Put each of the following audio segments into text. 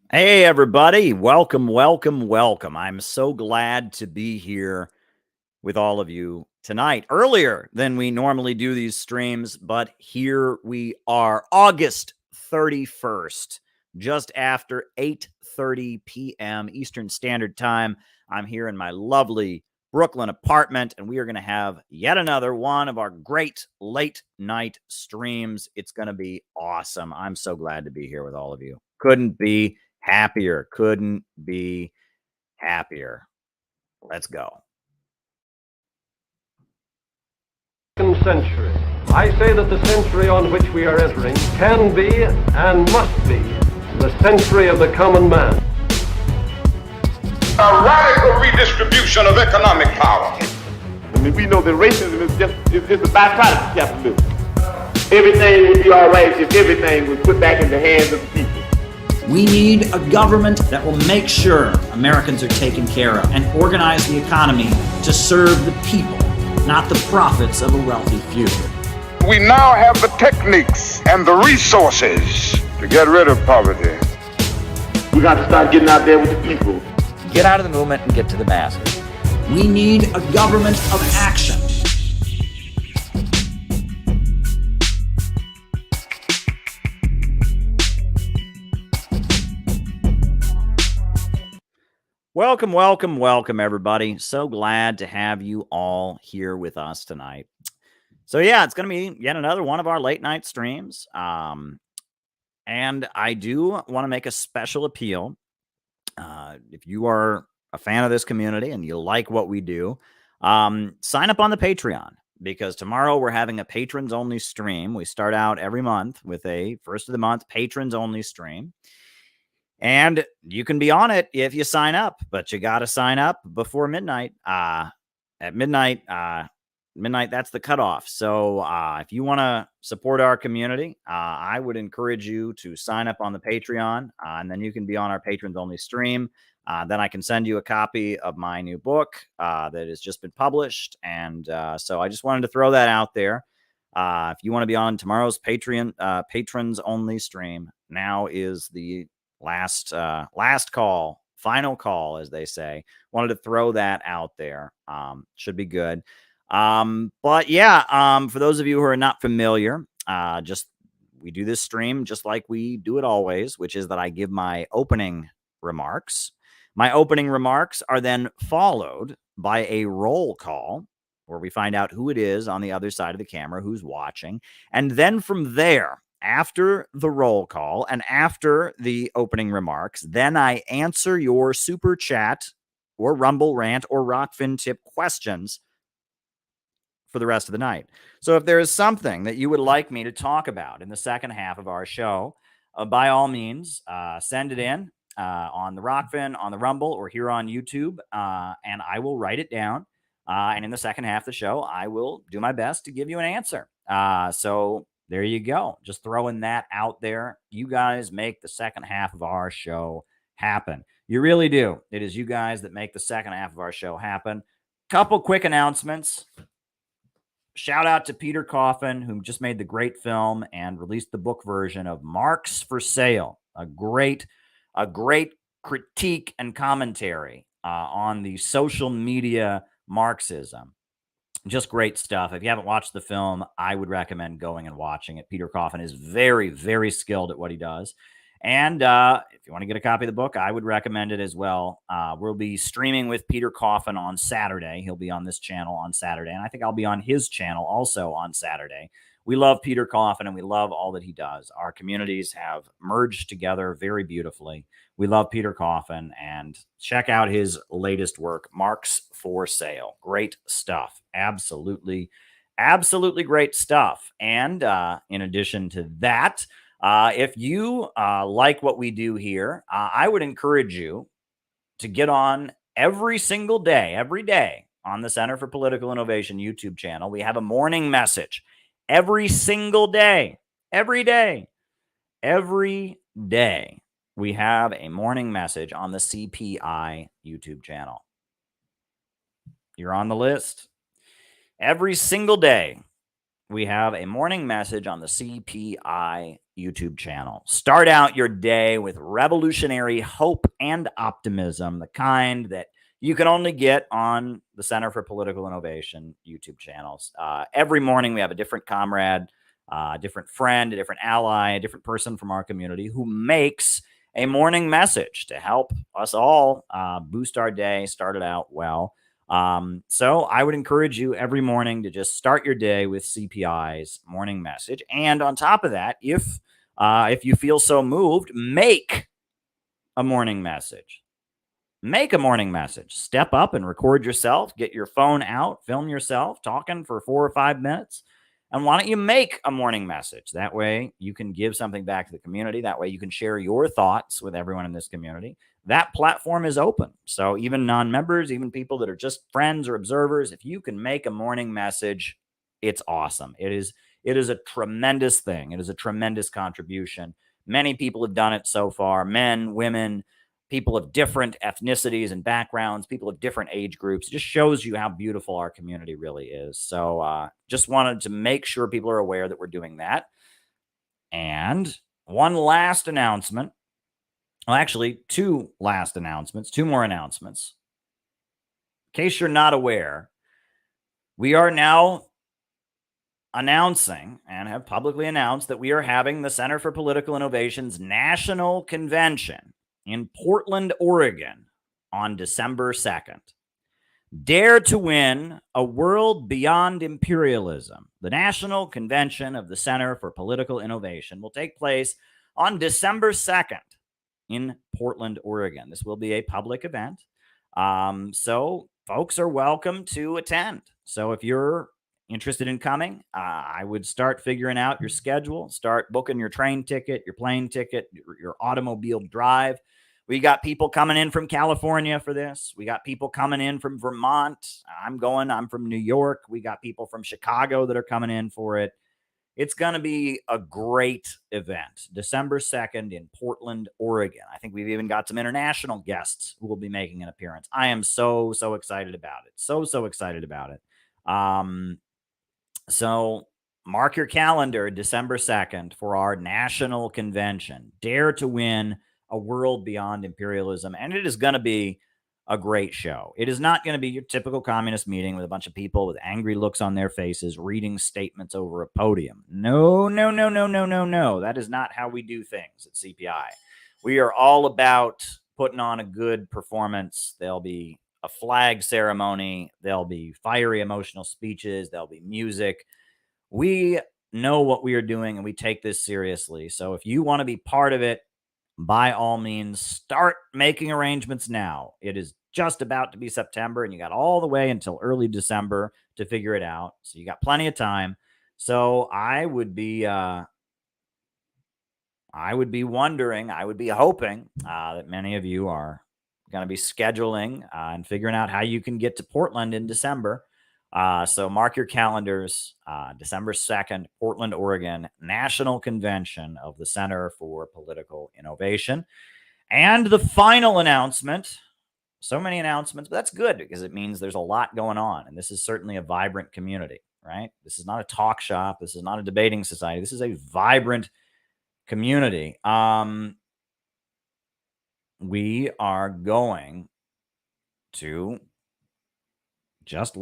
Hey, everybody. Welcome, welcome, welcome. I'm so glad to be here with all of you tonight. Earlier than we normally do these streams, but here we are, August 31st, just after 8:30 p.m. Eastern Standard Time. I'm here in my lovely Brooklyn apartment, and we are going to have yet another one of our great late night streams. It's going to be awesome. I'm so glad to be here with all of you. Couldn't be happier. Couldn't be happier. Let's go. Century. I say that the century on which we are entering can be and must be the century of the common man. A radical redistribution of economic power. I mean, we know that racism is the byproduct of capitalism. Everything would be all right if everything was put back in the hands of the people. We need a government that will make sure Americans are taken care of and organize the economy to serve the people, not the profits of a wealthy few. We now have the techniques and the resources to get rid of poverty. We got to start getting out there with the people. Get out of the movement and get to the masses. We need a government of action. Welcome, welcome, welcome, everybody. So glad to have you all here with us tonight. So yeah, it's going to be yet another one of our late night streams. And I do want to make a special appeal. If you are a fan of this community and you like what we do, sign up on the Patreon, because tomorrow we're having a patrons only stream. We start out every month with a first of the month patrons only stream. And you can be on it if you sign up, but you got to sign up before midnight. At midnight, that's the cutoff. So if you want to support our community, I would encourage you to sign up on the Patreon, and then you can be on our patrons only stream. Then I can send you a copy of my new book that has just been published. And so I just wanted to throw that out there. If you want to be on tomorrow's patrons only stream, now is the last call, final call, as they say. Wanted to throw that out there. Should be good. But yeah, for those of you who are not familiar, we do this stream just like we do it always, which is that I give my opening remarks. My opening remarks are then followed by a roll call where we find out who it is on the other side of the camera, who's watching. And then from there, after the roll call and after the opening remarks, then I answer your super chat or Rumble rant or Rockfin tip questions for the rest of the night. So if there is something that you would like me to talk about in the second half of our show, by all means, send it in on the Rockfin, on the Rumble, or here on YouTube, and I will write it down. And in the second half of the show, I will do my best to give you an answer. So there you go. Just throwing that out there. You guys make the second half of our show happen. You really do. It is you guys that make the second half of our show happen. Couple quick announcements. Shout out to Peter Coffin, who just made the great film and released the book version of Marx for Sale, a great critique and commentary on the social media Marxism. Just great stuff. If you haven't watched the film, I would recommend going and watching it. Peter Coffin is very, very skilled at what he does. And if you want to get a copy of the book, I would recommend it as well. We'll be streaming with Peter Coffin on Saturday. He'll be on this channel on Saturday. And I think I'll be on his channel also on Saturday. We love Peter Coffin and we love all that he does. Our communities have merged together very beautifully. We love Peter Coffin, and check out his latest work, Marx for Sale. Great stuff. Absolutely, absolutely great stuff. And in addition to that, if you like what we do here, I would encourage you to get on every single day, every day on the Center for Political Innovation YouTube channel. We have a morning message every single day, every day. We have a morning message on the CPI YouTube channel. You're on the list. Every single day, we have a morning message on the CPI YouTube channel. Start out your day with revolutionary hope and optimism, the kind that you can only get on the Center for Political Innovation YouTube channels. Every morning we have a different comrade, a different friend, a different ally, a different person from our community who makes a morning message to help us all boost our day, start it out well. So I would encourage you every morning to just start your day with CPI's morning message. And on top of that, if you feel so moved, make a morning message. Make a morning message. Step up and record yourself. Get your phone out, film yourself talking for 4 or 5 minutes. And why don't you make a morning message? That way you can give something back to the community. That way you can share your thoughts with everyone in this community. That platform is open. So even non-members, even people that are just friends or observers, if you can make a morning message, it's awesome. It is a tremendous thing. It is a tremendous contribution. Many people have done it so far. Men, women, people of different ethnicities and backgrounds, people of different age groups. It just shows you how beautiful our community really is. So just wanted to make sure people are aware that we're doing that. And one last announcement. Well, actually, two more announcements. In case you're not aware, we are now announcing and have publicly announced that we are having the Center for Political Innovation's National Convention in Portland, Oregon on December 2nd. Dare to win a world beyond imperialism. The National Convention of the Center for Political Innovation will take place on December 2nd in Portland, Oregon. This will be a public event. So folks are welcome to attend. So if you're interested in coming, I would start figuring out your schedule, start booking your train ticket, your plane ticket, your automobile drive. We got people coming in from California for this. We got people coming in from Vermont. I'm from New York. We got people from Chicago that are coming in for it. It's going to be a great event. December 2nd in Portland, Oregon. I think we've even got some international guests who will be making an appearance. I am so excited about it. So excited about it. So mark your calendar, December 2nd, for our national convention. Dare to win a world beyond imperialism. And it is going to be a great show. It is not going to be your typical communist meeting with a bunch of people with angry looks on their faces reading statements over a podium. No. That is not how we do things at CPI. We are all about putting on a good performance. There'll be a flag ceremony. There'll be fiery emotional speeches. There'll be music. We know what we are doing and we take this seriously. So if you want to be part of it, by all means, start making arrangements now. It is just about to be September, and you got all the way until early December to figure it out. So you got plenty of time. So I would be hoping that many of you are going to be scheduling and figuring out how you can get to Portland in December. So mark your calendars, December 2nd, Portland, Oregon, National Convention of the Center for Political Innovation. And the final announcement, so many announcements, but that's good because it means there's a lot going on. And this is certainly a vibrant community, right? This is not a talk shop. This is not a debating society. This is a vibrant community. We are going to just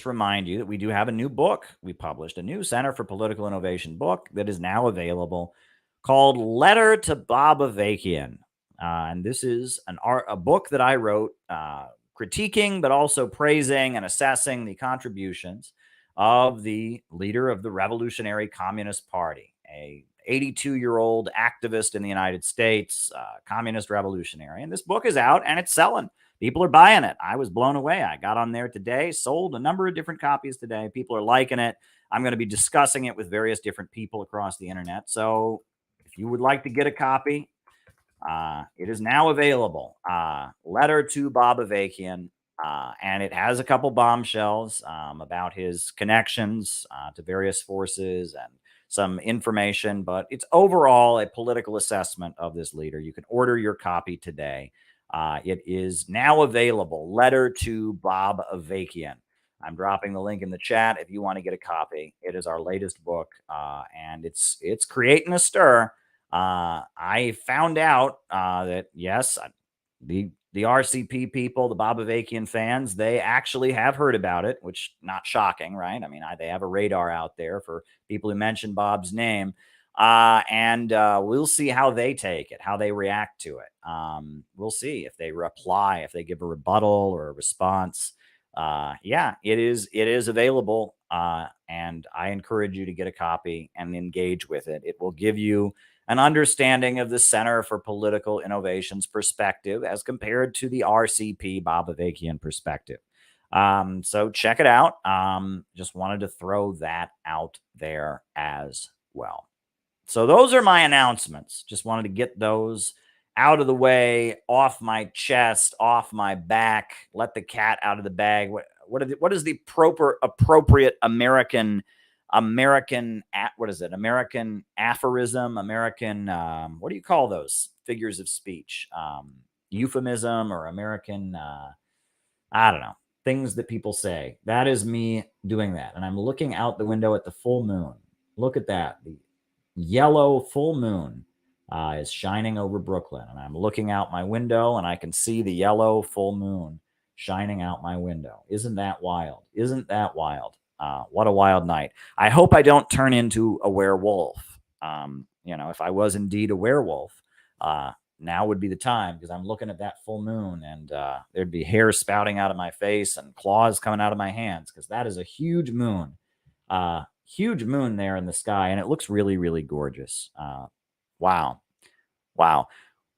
remind you that we do have a new book. We published a new Center for Political Innovation book that is now available called Letter to Bob Avakian. And this is a book that I wrote critiquing, but also praising and assessing the contributions of the leader of the Revolutionary Communist Party, a 82-year-old activist in the United States, communist revolutionary. And this book is out and it's selling. People are buying it. I was blown away. I got on there today, sold a number of different copies today. People are liking it. I'm going to be discussing it with various different people across the internet. So if you would like to get a copy, it is now available. Letter to Bob Avakian. And it has a couple bombshells about his connections to various forces and some information, but it's overall a political assessment of this leader. You can order your copy today. It is now available. Letter to Bob Avakian. I'm dropping the link in the chat if you want to get a copy. It is our latest book, and it's creating a stir. I found out that yes, the RCP people, the Bobavakian fans, they actually have heard about it, which not shocking, right? I mean, they have a radar out there for people who mention Bob's name. And we'll see how they take it, how they react to it. We'll see if they reply, if they give a rebuttal or a response. Yeah, it is available. And I encourage you to get a copy and engage with it. It will give you an understanding of the Center for Political Innovation's perspective as compared to the RCP Bobavakian perspective. So check it out. Just wanted to throw that out there as well. So those are my announcements. Just wanted to get those out of the way, off my chest, off my back, let the cat out of the bag. What is the appropriate American what is it? American aphorism, American what do you call those figures of speech? Euphemism or American I don't know, things that people say. That is me doing that. And I'm looking out the window at the full moon. Look at that. The yellow full moon is shining over Brooklyn. And I'm looking out my window and I can see the yellow full moon shining out my window. Isn't that wild? Isn't that wild? What a wild night. I hope I don't turn into a werewolf. If I was indeed a werewolf, now would be the time, because I'm looking at that full moon and there'd be hair spouting out of my face and claws coming out of my hands, because that is a huge moon. Huge moon there in the sky, and it looks really, really gorgeous. Wow.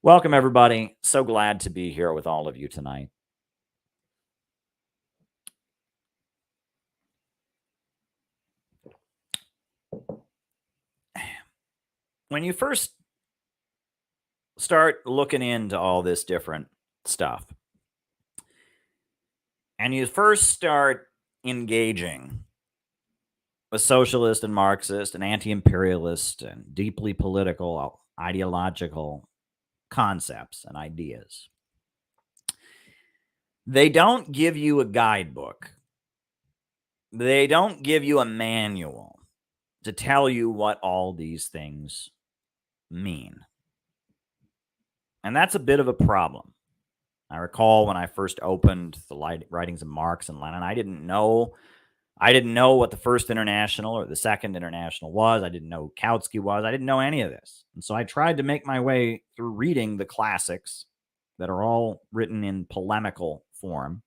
Welcome, everybody. So glad to be here with all of you tonight. When you first start looking into all this different stuff, and you first start engaging with socialist and Marxist and anti-imperialist and deeply political, ideological concepts and ideas, they don't give you a guidebook. They don't give you a manual to tell you what all these things mean. And that's a bit of a problem. I recall when I first opened the writings of Marx and Lenin, I didn't know what the First International or the Second International was. I didn't know who Kautsky was. I didn't know any of this. And so I tried to make my way through reading the classics that are all written in polemical form.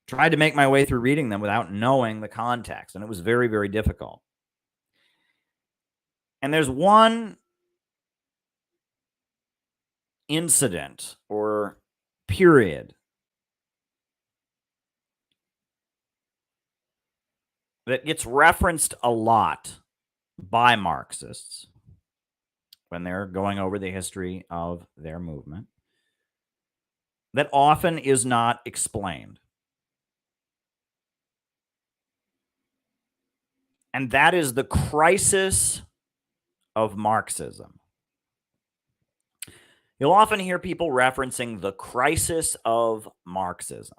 Tried to make my way through reading them without knowing the context, and it was very, very difficult. And there's one incident or period that gets referenced a lot by Marxists when they're going over the history of their movement that often is not explained. And that is the crisis of Marxism. You'll often hear people referencing the crisis of Marxism.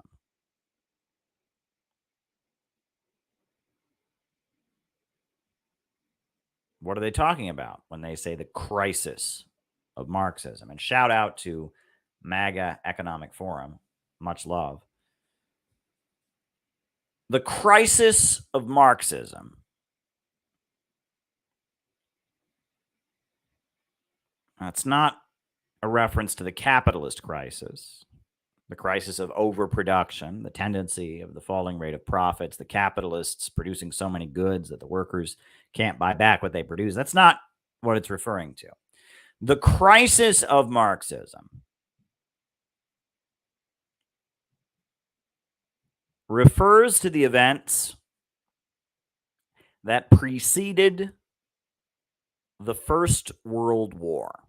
What are they talking about when they say the crisis of Marxism? And shout out to MAGA Economic Forum. Much love. The crisis of Marxism. That's not a reference to the capitalist crisis, the crisis of overproduction, the tendency of the falling rate of profits, the capitalists producing so many goods that the workers can't buy back what they produce. That's not what it's referring to. The crisis of Marxism refers to the events that preceded the First World War.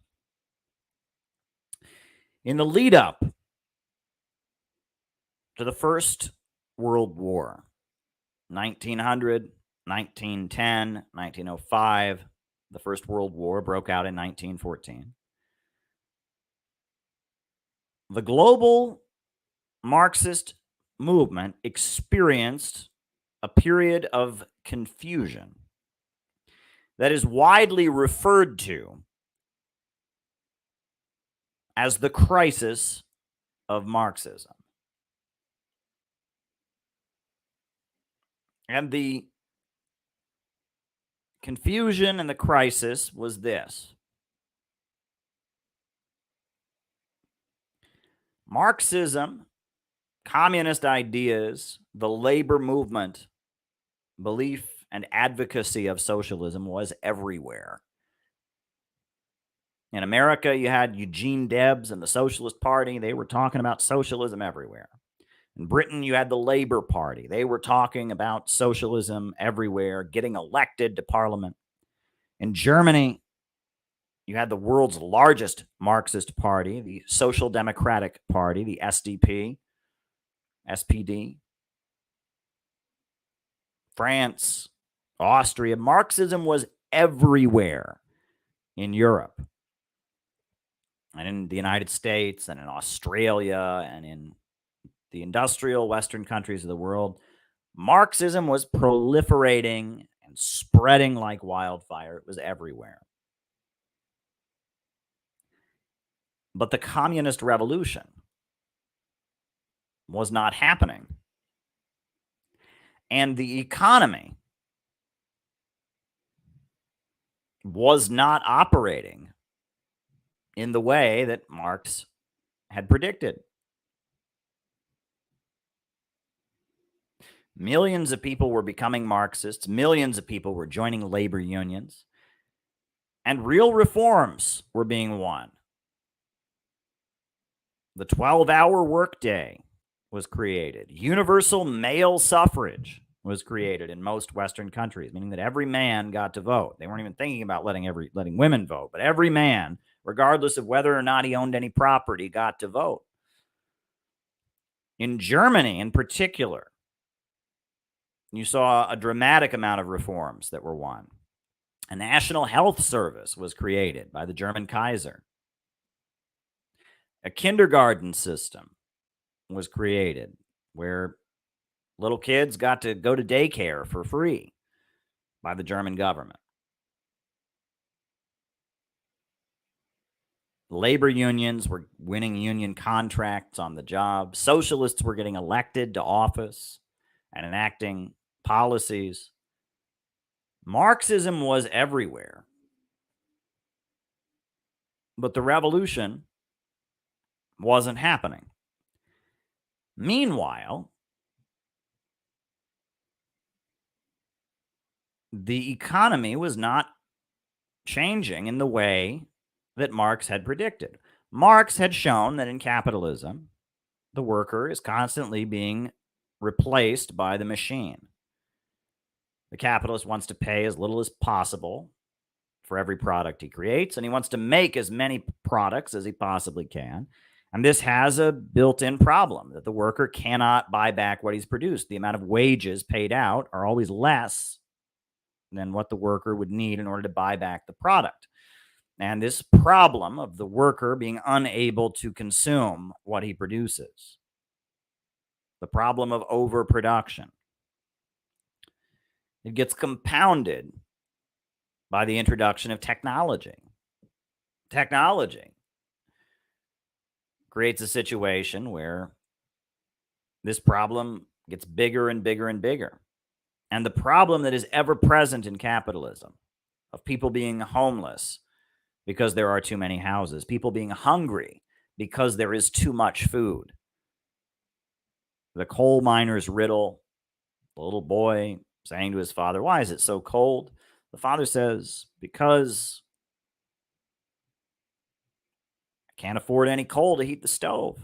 In the lead up to the First World War, 1900, 1910, 1905, the First World War broke out in 1914. The global Marxist movement experienced a period of confusion that is widely referred to as the crisis of Marxism. And the confusion and the crisis was this: Marxism, communist ideas, the labor movement, belief and advocacy of socialism was everywhere. In America, you had Eugene Debs and the Socialist Party. They were talking about socialism everywhere. In Britain, you had the Labour Party. They were talking about socialism everywhere, getting elected to parliament. In Germany, you had the world's largest Marxist party, the Social Democratic Party, the SDP, SPD. France, Austria. Marxism was everywhere in Europe and in the United States and in Australia and in the industrial Western countries of the world. Marxism was proliferating and spreading like wildfire. It was everywhere. But the communist revolution was not happening. And the economy was not operating in the way that Marx had predicted. Millions of people were becoming Marxists. Millions of people were joining labor unions. And real reforms were being won. The 12-hour workday was created. Universal male suffrage was created in most Western countries, meaning that every man got to vote. They weren't even thinking about letting women vote, but every man, regardless of whether or not he owned any property, got to vote. In Germany, in particular, you saw a dramatic amount of reforms that were won. A national health service was created by the German Kaiser. A kindergarten system was created where little kids got to go to daycare for free by the German government. Labor unions were winning union contracts on the job. Socialists were getting elected to office and enacting policies. Marxism was everywhere. But the revolution wasn't happening. Meanwhile, the economy was not changing in the way that Marx had predicted. Marx had shown that in capitalism, the worker is constantly being replaced by the machine. The capitalist wants to pay as little as possible for every product he creates, and he wants to make as many products as he possibly can. And this has a built-in problem that the worker cannot buy back what he's produced. The amount of wages paid out are always less than what the worker would need in order to buy back the product. And this problem of the worker being unable to consume what he produces, the problem of overproduction, it gets compounded by the introduction of technology. Technology creates a situation where this problem gets bigger and bigger and bigger. And the problem that is ever present in capitalism of people being homeless because there are too many houses, people being hungry because there is too much food. The coal miner's riddle, the little boy saying to his father, "Why is it so cold?" The father says, "Because I can't afford any coal to heat the stove."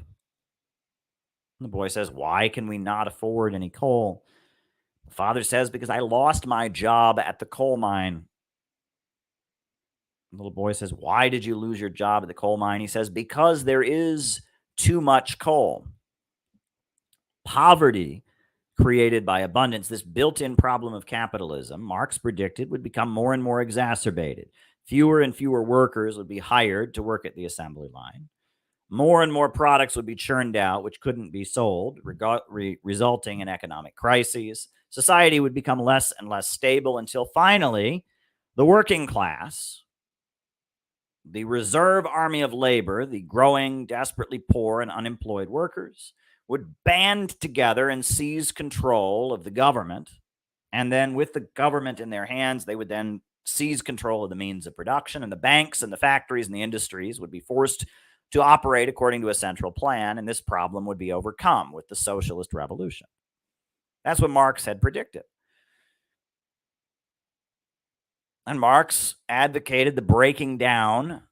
And the boy says, "Why can we not afford any coal?" The father says, "Because I lost my job at the coal mine." The little boy says, "Why did you lose your job at the coal mine?" He says, "Because there is too much coal." Poverty created by abundance, this built-in problem of capitalism, Marx predicted would become more and more exacerbated. Fewer and fewer workers would be hired to work at the assembly line. More and more products would be churned out, which couldn't be sold, resulting in economic crises. Society would become less and less stable until finally the working class, the reserve army of labor, the growing, desperately poor and unemployed workers, would band together and seize control of the government. And then with the government in their hands, they would then seize control of the means of production, and the banks and the factories and the industries would be forced to operate according to a central plan, and this problem would be overcome with the socialist revolution. That's what Marx had predicted. And Marx advocated the breaking down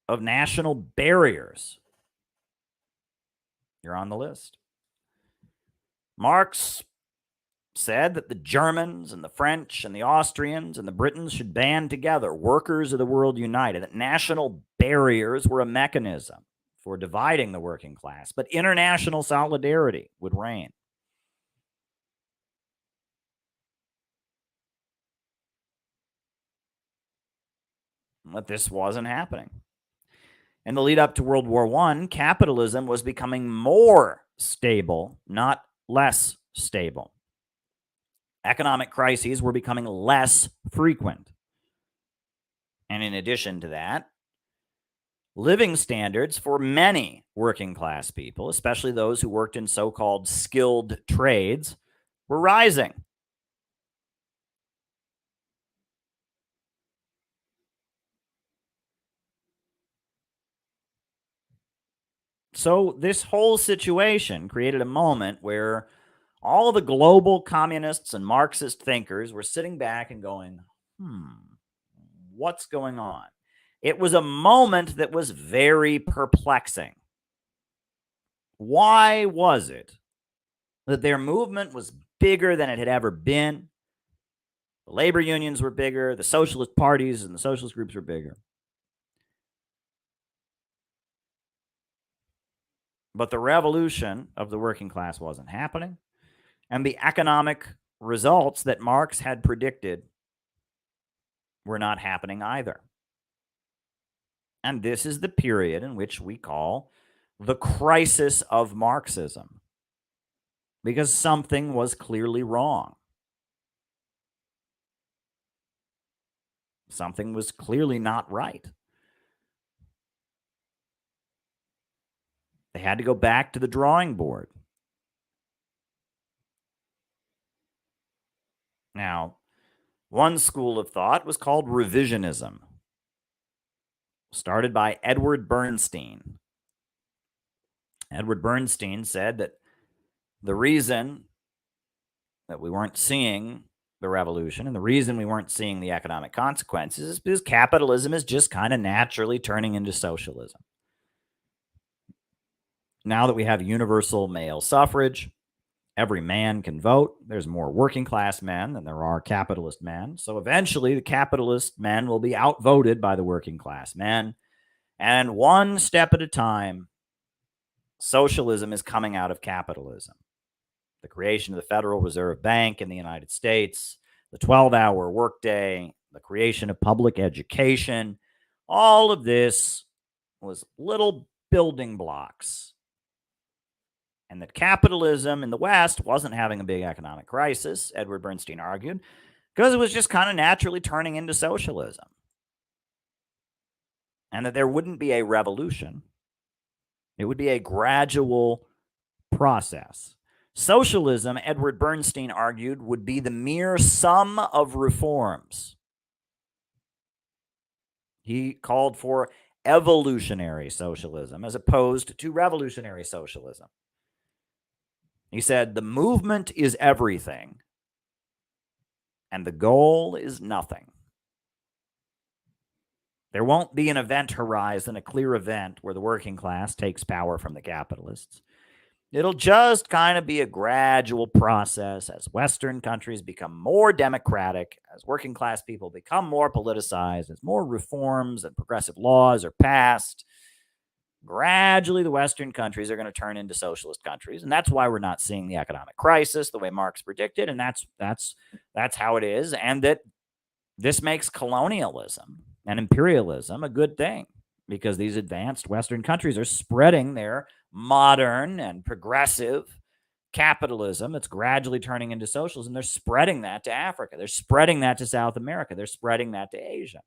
of national barriers. You're on the list. Marx said that the Germans and the French and the Austrians and the Britons should band together, workers of the world united, that national barriers were a mechanism for dividing the working class, but international solidarity would reign. But this wasn't happening. In the lead up to World War I, capitalism was becoming more stable, not less stable. Economic crises were becoming less frequent. And in addition to that, living standards for many working class people, especially those who worked in so-called skilled trades, were rising. So this whole situation created a moment where all the global communists and Marxist thinkers were sitting back and going, what's going on? It was a moment that was very perplexing. Why was it that their movement was bigger than it had ever been? The labor unions were bigger, the socialist parties and the socialist groups were bigger. But the revolution of the working class wasn't happening, and the economic results that Marx had predicted were not happening either. And this is the period in which we call the crisis of Marxism, because something was clearly wrong. Something was clearly not right. They had to go back to the drawing board. Now, one school of thought was called Revisionism, started by Edward Bernstein. Edward Bernstein said that the reason that we weren't seeing the revolution and the reason we weren't seeing the economic consequences is because capitalism is just kind of naturally turning into socialism. Now that we have universal male suffrage, every man can vote. There's more working class men than there are capitalist men. So eventually the capitalist men will be outvoted by the working class men. And one step at a time, socialism is coming out of capitalism. The creation of the Federal Reserve Bank in the United States, the 12-hour workday, the creation of public education, all of this was little building blocks. And that capitalism in the West wasn't having a big economic crisis, Edward Bernstein argued, because it was just kind of naturally turning into socialism. And that there wouldn't be a revolution. It would be a gradual process. Socialism, Edward Bernstein argued, would be the mere sum of reforms. He called for evolutionary socialism as opposed to revolutionary socialism. He said, the movement is everything, and the goal is nothing. There won't be an event horizon, a clear event where the working class takes power from the capitalists. It'll just kind of be a gradual process as Western countries become more democratic, as working class people become more politicized, as more reforms and progressive laws are passed. Gradually, the Western countries are going to turn into socialist countries, and that's why we're not seeing the economic crisis the way Marx predicted, and that's how it is, and that this makes colonialism and imperialism a good thing. because these advanced Western countries are spreading their modern and progressive capitalism. It's gradually turning into socialism. They're spreading that to Africa. They're spreading that to South America. They're spreading that to Asia.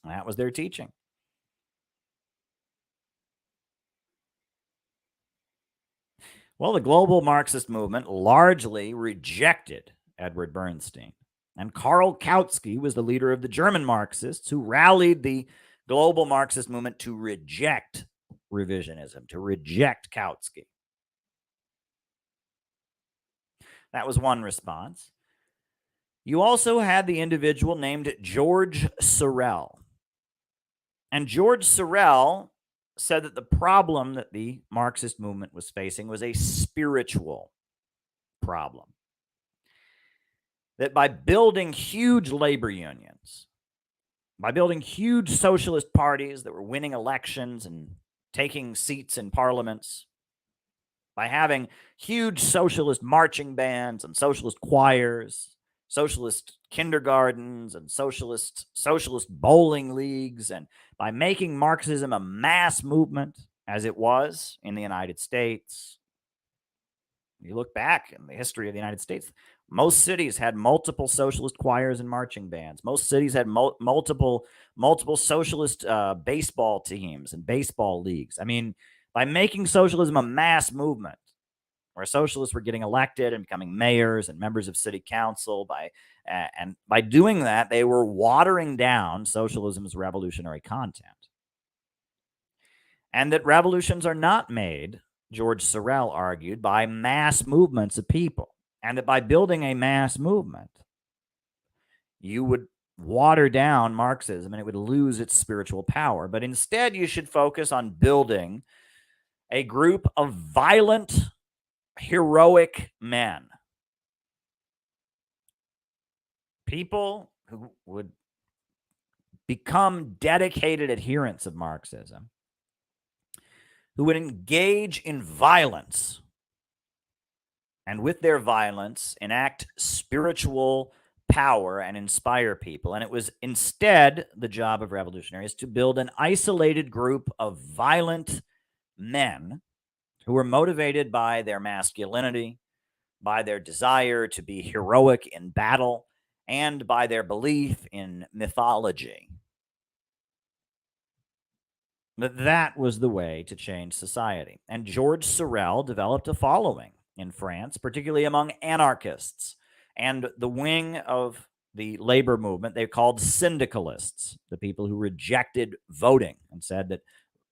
That was their teaching. Well, the global Marxist movement largely rejected Edward Bernstein. And Karl Kautsky was the leader of the German Marxists who rallied the global Marxist movement to reject revisionism, to reject Kautsky. That was one response. You also had the individual named George Sorel. And George Sorel said that the problem that the Marxist movement was facing was a spiritual problem. That by building huge labor unions, by building huge socialist parties that were winning elections and taking seats in parliaments, by having huge socialist marching bands and socialist choirs, socialist kindergartens and socialist bowling leagues, and by making Marxism a mass movement as it was in the United States. You look back in the history of the United States, most cities had multiple socialist choirs and marching bands. Most cities had multiple socialist baseball teams and baseball leagues. I mean, by making socialism a mass movement, where socialists were getting elected and becoming mayors and members of city council, and by doing that, they were watering down socialism's revolutionary content. And that revolutions are not made, George Sorel argued, by mass movements of people. And that by building a mass movement, you would water down Marxism and it would lose its spiritual power. But instead, you should focus on building a group of violent, heroic men. People who would become dedicated adherents of Marxism, who would engage in violence, and with their violence enact spiritual power and inspire people. And it was instead the job of revolutionaries to build an isolated group of violent men who were motivated by their masculinity, by their desire to be heroic in battle, and by their belief in mythology. That was the way to change society. And George Sorel developed a following in France, particularly among anarchists. And the wing of the labor movement they called syndicalists, the people who rejected voting and said that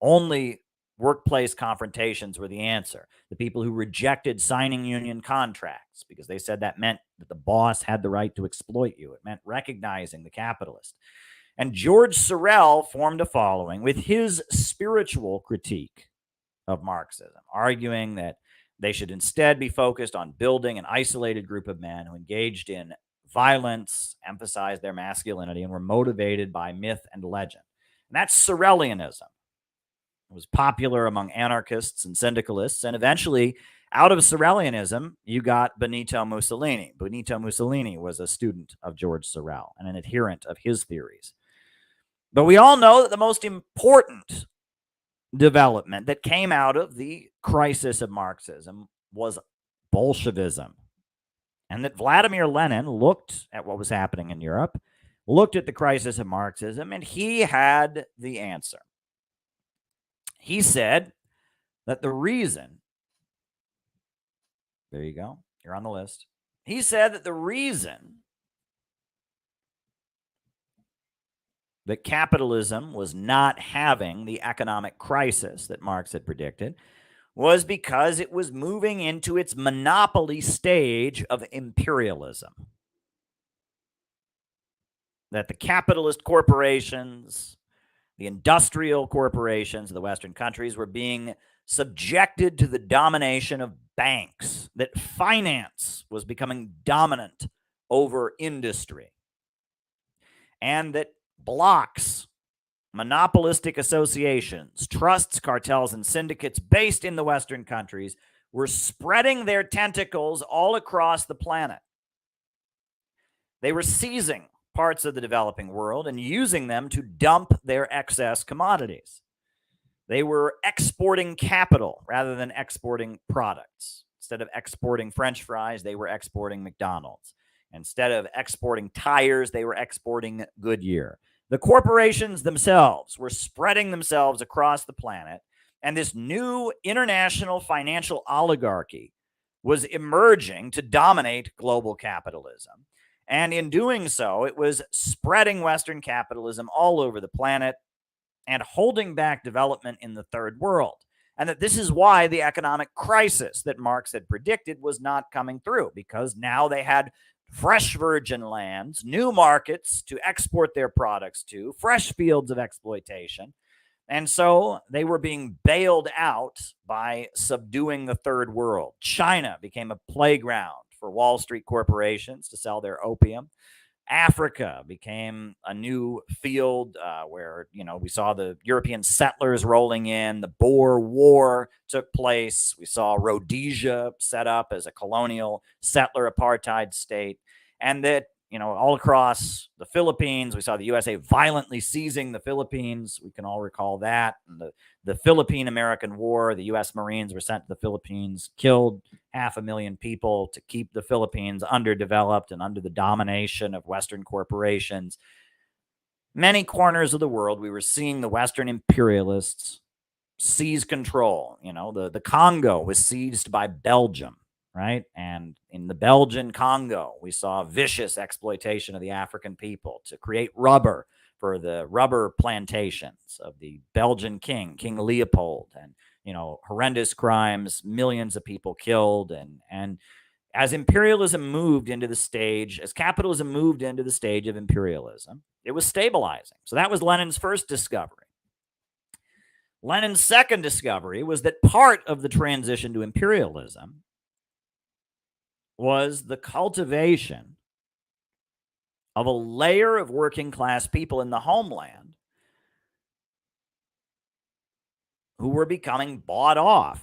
only workplace confrontations were the answer. The people who rejected signing union contracts because they said that meant that the boss had the right to exploit you. It meant recognizing the capitalist. And George Sorel formed a following with his spiritual critique of Marxism, arguing that they should instead be focused on building an isolated group of men who engaged in violence, emphasized their masculinity, and were motivated by myth and legend. And that's Sorelianism. It was popular among anarchists and syndicalists, and eventually, out of Sorelianism, you got Benito Mussolini. Benito Mussolini was a student of George Sorel and an adherent of his theories. But we all know that the most important development that came out of the crisis of Marxism was Bolshevism. And that Vladimir Lenin looked at what was happening in Europe, looked at the crisis of Marxism, and he had the answer. He said that the reason, there you go, you're on the list. He said that the reason that capitalism was not having the economic crisis that Marx had predicted was because it was moving into its monopoly stage of imperialism. That the capitalist corporations, the industrial corporations of the Western countries were being subjected to the domination of banks, that finance was becoming dominant over industry, and that blocks, monopolistic associations, trusts, cartels, and syndicates based in the Western countries were spreading their tentacles all across the planet. They were seizing parts of the developing world and using them to dump their excess commodities. They were exporting capital rather than exporting products. Instead of exporting French fries, they were exporting McDonald's. Instead of exporting tires, they were exporting Goodyear. The corporations themselves were spreading themselves across the planet, and this new international financial oligarchy was emerging to dominate global capitalism. And in doing so, it was spreading Western capitalism all over the planet and holding back development in the third world. And that this is why the economic crisis that Marx had predicted was not coming through, because now they had fresh virgin lands, new markets to export their products to, fresh fields of exploitation. And so they were being bailed out by subduing the third world. China became a playground for Wall Street corporations to sell their opium. Africa became a new field where, we saw the European settlers rolling in. The Boer War took place. We saw Rhodesia set up as a colonial settler apartheid state. And that, all across the Philippines, we saw the USA violently seizing the Philippines. We can all recall that. And the Philippine-American War, the U.S. Marines were sent to the Philippines, killed 500,000 people to keep the Philippines underdeveloped and under the domination of Western corporations. Many corners of the world, we were seeing the Western imperialists seize control. The Congo was seized by Belgium, right? And in the Belgian Congo, we saw vicious exploitation of the African people to create rubber for the rubber plantations of the Belgian king, King Leopold, and horrendous crimes, millions of people killed. And as imperialism moved into the stage, as capitalism moved into the stage of imperialism, it was stabilizing. So that was Lenin's first discovery. Lenin's second discovery was that part of the transition to imperialism was the cultivation of a layer of working class people in the homeland who were becoming bought off.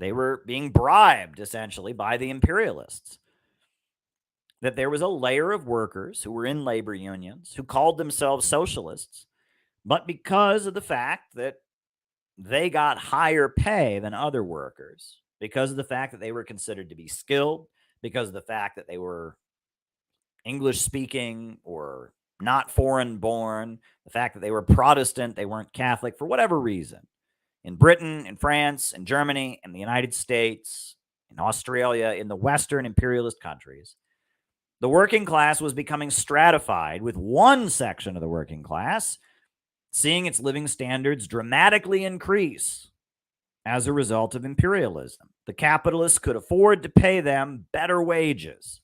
They were being bribed, essentially, by the imperialists. That there was a layer of workers who were in labor unions who called themselves socialists, but because of the fact that they got higher pay than other workers, because of the fact that they were considered to be skilled, because of the fact that they were English speaking or not foreign born, the fact that they were Protestant, they weren't Catholic, for whatever reason. In Britain, in France, in Germany, in the United States, in Australia, in the Western imperialist countries, the working class was becoming stratified, with one section of the working class seeing its living standards dramatically increase as a result of imperialism. The capitalists could afford to pay them better wages.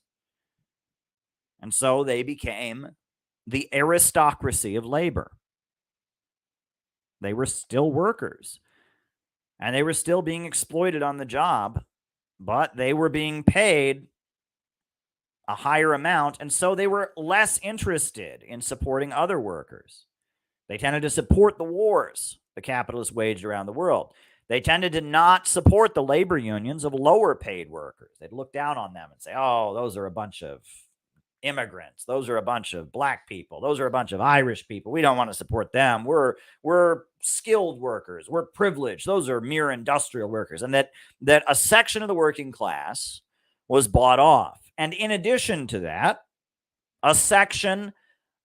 And so they became the aristocracy of labor. They were still workers, and they were still being exploited on the job, but they were being paid a higher amount, and so they were less interested in supporting other workers. They tended to support the wars the capitalists waged around the world. They tended to not support the labor unions of lower paid workers. They'd look down on them and say, oh, those are a bunch of immigrants. Those are a bunch of black people. Those are a bunch of Irish people. We don't want to support them. We're skilled workers. We're privileged. Those are mere industrial workers. And that a section of the working class was bought off. And in addition to that, a section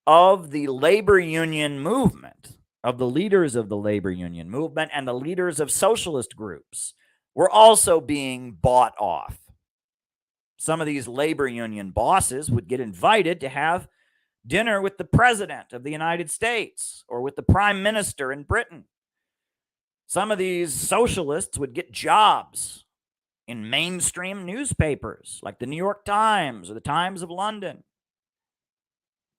of the labor union movement, of the leaders of the labor union movement and the leaders of socialist groups, were also being bought off. Some of these labor union bosses would get invited to have dinner with the president of the United States or with the prime minister in Britain. Some of these socialists would get jobs in mainstream newspapers like the New York Times or the Times of London.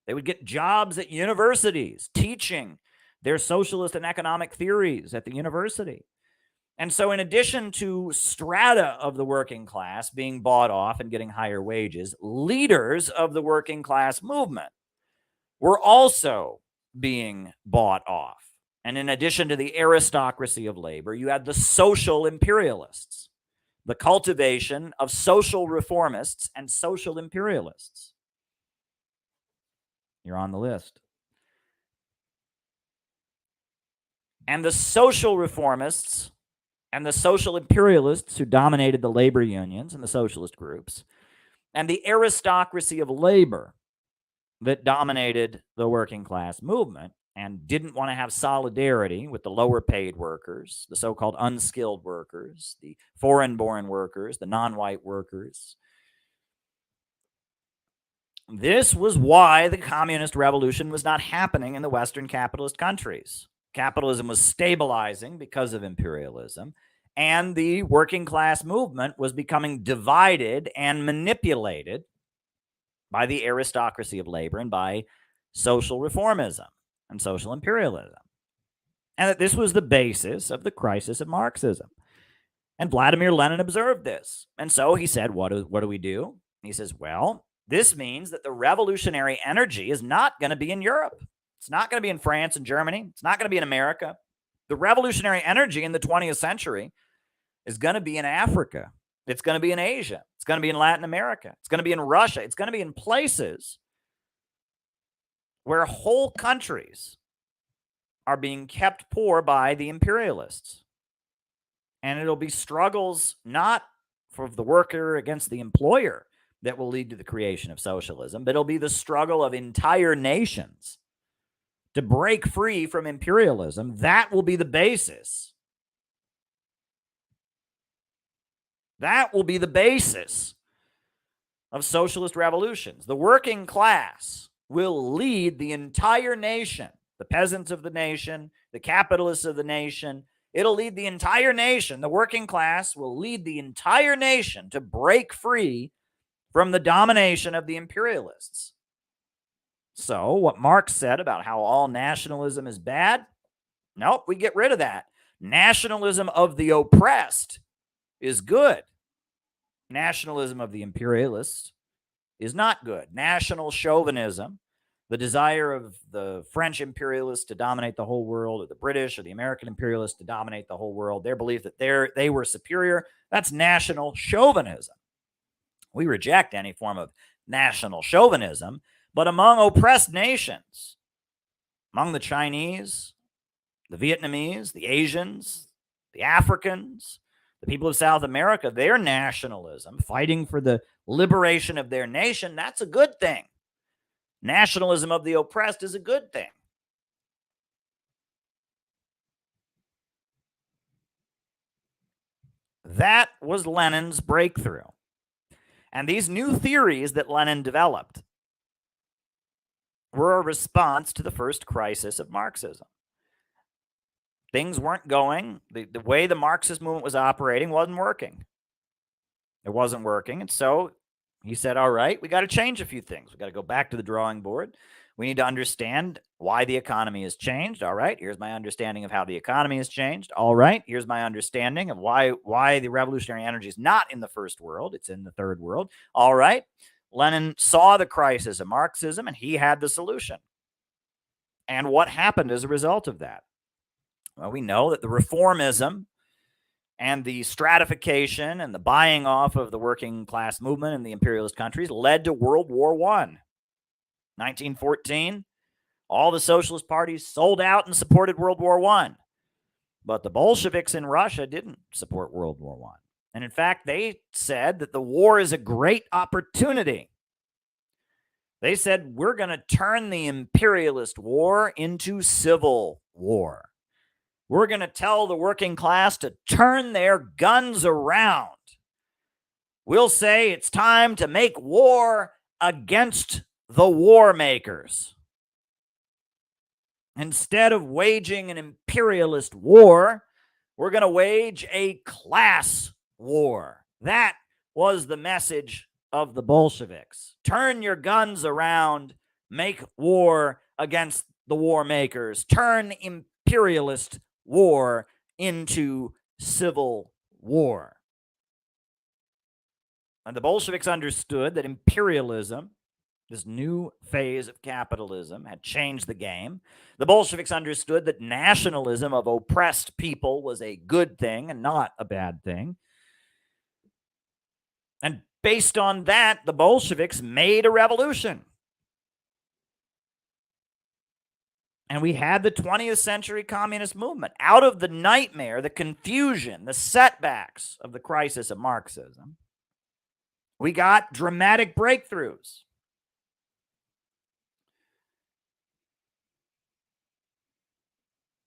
They would get jobs at universities teaching their socialist and economic theories at the university. And so in addition to strata of the working class being bought off and getting higher wages, leaders of the working class movement were also being bought off. And in addition to the aristocracy of labor, you had the social imperialists, the cultivation of social reformists and social imperialists. You're on the list. And the social reformists and the social imperialists who dominated the labor unions and the socialist groups, and the aristocracy of labor that dominated the working class movement and didn't want to have solidarity with the lower paid workers, the so-called unskilled workers, the foreign-born workers, the non-white workers. This was why the communist revolution was not happening in the Western capitalist countries. Capitalism was stabilizing because of imperialism, and the working class movement was becoming divided and manipulated by the aristocracy of labor and by social reformism and social imperialism. And that this was the basis of the crisis of Marxism. And Vladimir Lenin observed this. And so he said, what do we do? He says, well, this means that the revolutionary energy is not going to be in Europe. It's not going to be in France and Germany. It's not going to be in America. The revolutionary energy in the 20th century is going to be in Africa. It's going to be in Asia. It's going to be in Latin America. It's going to be in Russia. It's going to be in places where whole countries are being kept poor by the imperialists. And it'll be struggles not for the worker against the employer that will lead to the creation of socialism, but it'll be the struggle of entire nations to break free from imperialism. That will be the basis. That will be the basis of socialist revolutions. The working class will lead the entire nation, the peasants of the nation, the capitalists of the nation. It'll lead the entire nation. The working class will lead the entire nation to break free from the domination of the imperialists. So what Marx said about how all nationalism is bad, nope, we get rid of that. Nationalism of the oppressed is good. Nationalism of the imperialists is not good. National chauvinism, the desire of the French imperialists to dominate the whole world, or the British or the American imperialists to dominate the whole world, their belief that they were superior, that's national chauvinism. We reject any form of national chauvinism, but among oppressed nations, among the Chinese, the Vietnamese, the Asians, the Africans, the people of South America, their nationalism, fighting for the liberation of their nation, that's a good thing. Nationalism of the oppressed is a good thing. That was Lenin's breakthrough. And these new theories that Lenin developed were a response to the first crisis of Marxism. Things weren't going, the way the Marxist movement was operating wasn't working. It wasn't working. And so he said, all right, we got to change a few things. We got to go back to the drawing board. We need to understand why the economy has changed. All right, here's my understanding of how the economy has changed. All right, here's my understanding of why the revolutionary energy is not in the first world. It's in the third world. All right, Lenin saw the crisis of Marxism, and he had the solution. And what happened as a result of that? Well, we know that the reformism and the stratification and the buying off of the working class movement in the imperialist countries led to World War I. 1914, all the socialist parties sold out and supported World War I. But the Bolsheviks in Russia didn't support World War I. And in fact, they said that the war is a great opportunity. They said, we're going to turn the imperialist war into civil war. We're going to tell the working class to turn their guns around. We'll say it's time to make war against the war makers. Instead of waging an imperialist war, we're going to wage a class war. That was the message of the Bolsheviks. Turn your guns around, make war against the war makers. Turn imperialist war into civil war. And the Bolsheviks understood that imperialism, this new phase of capitalism, had changed the game. The Bolsheviks understood that nationalism of oppressed people was a good thing and not a bad thing. And based on that, the Bolsheviks made a revolution. And we had the 20th century communist movement. Out of the nightmare, the confusion, the setbacks of the crisis of Marxism, we got dramatic breakthroughs.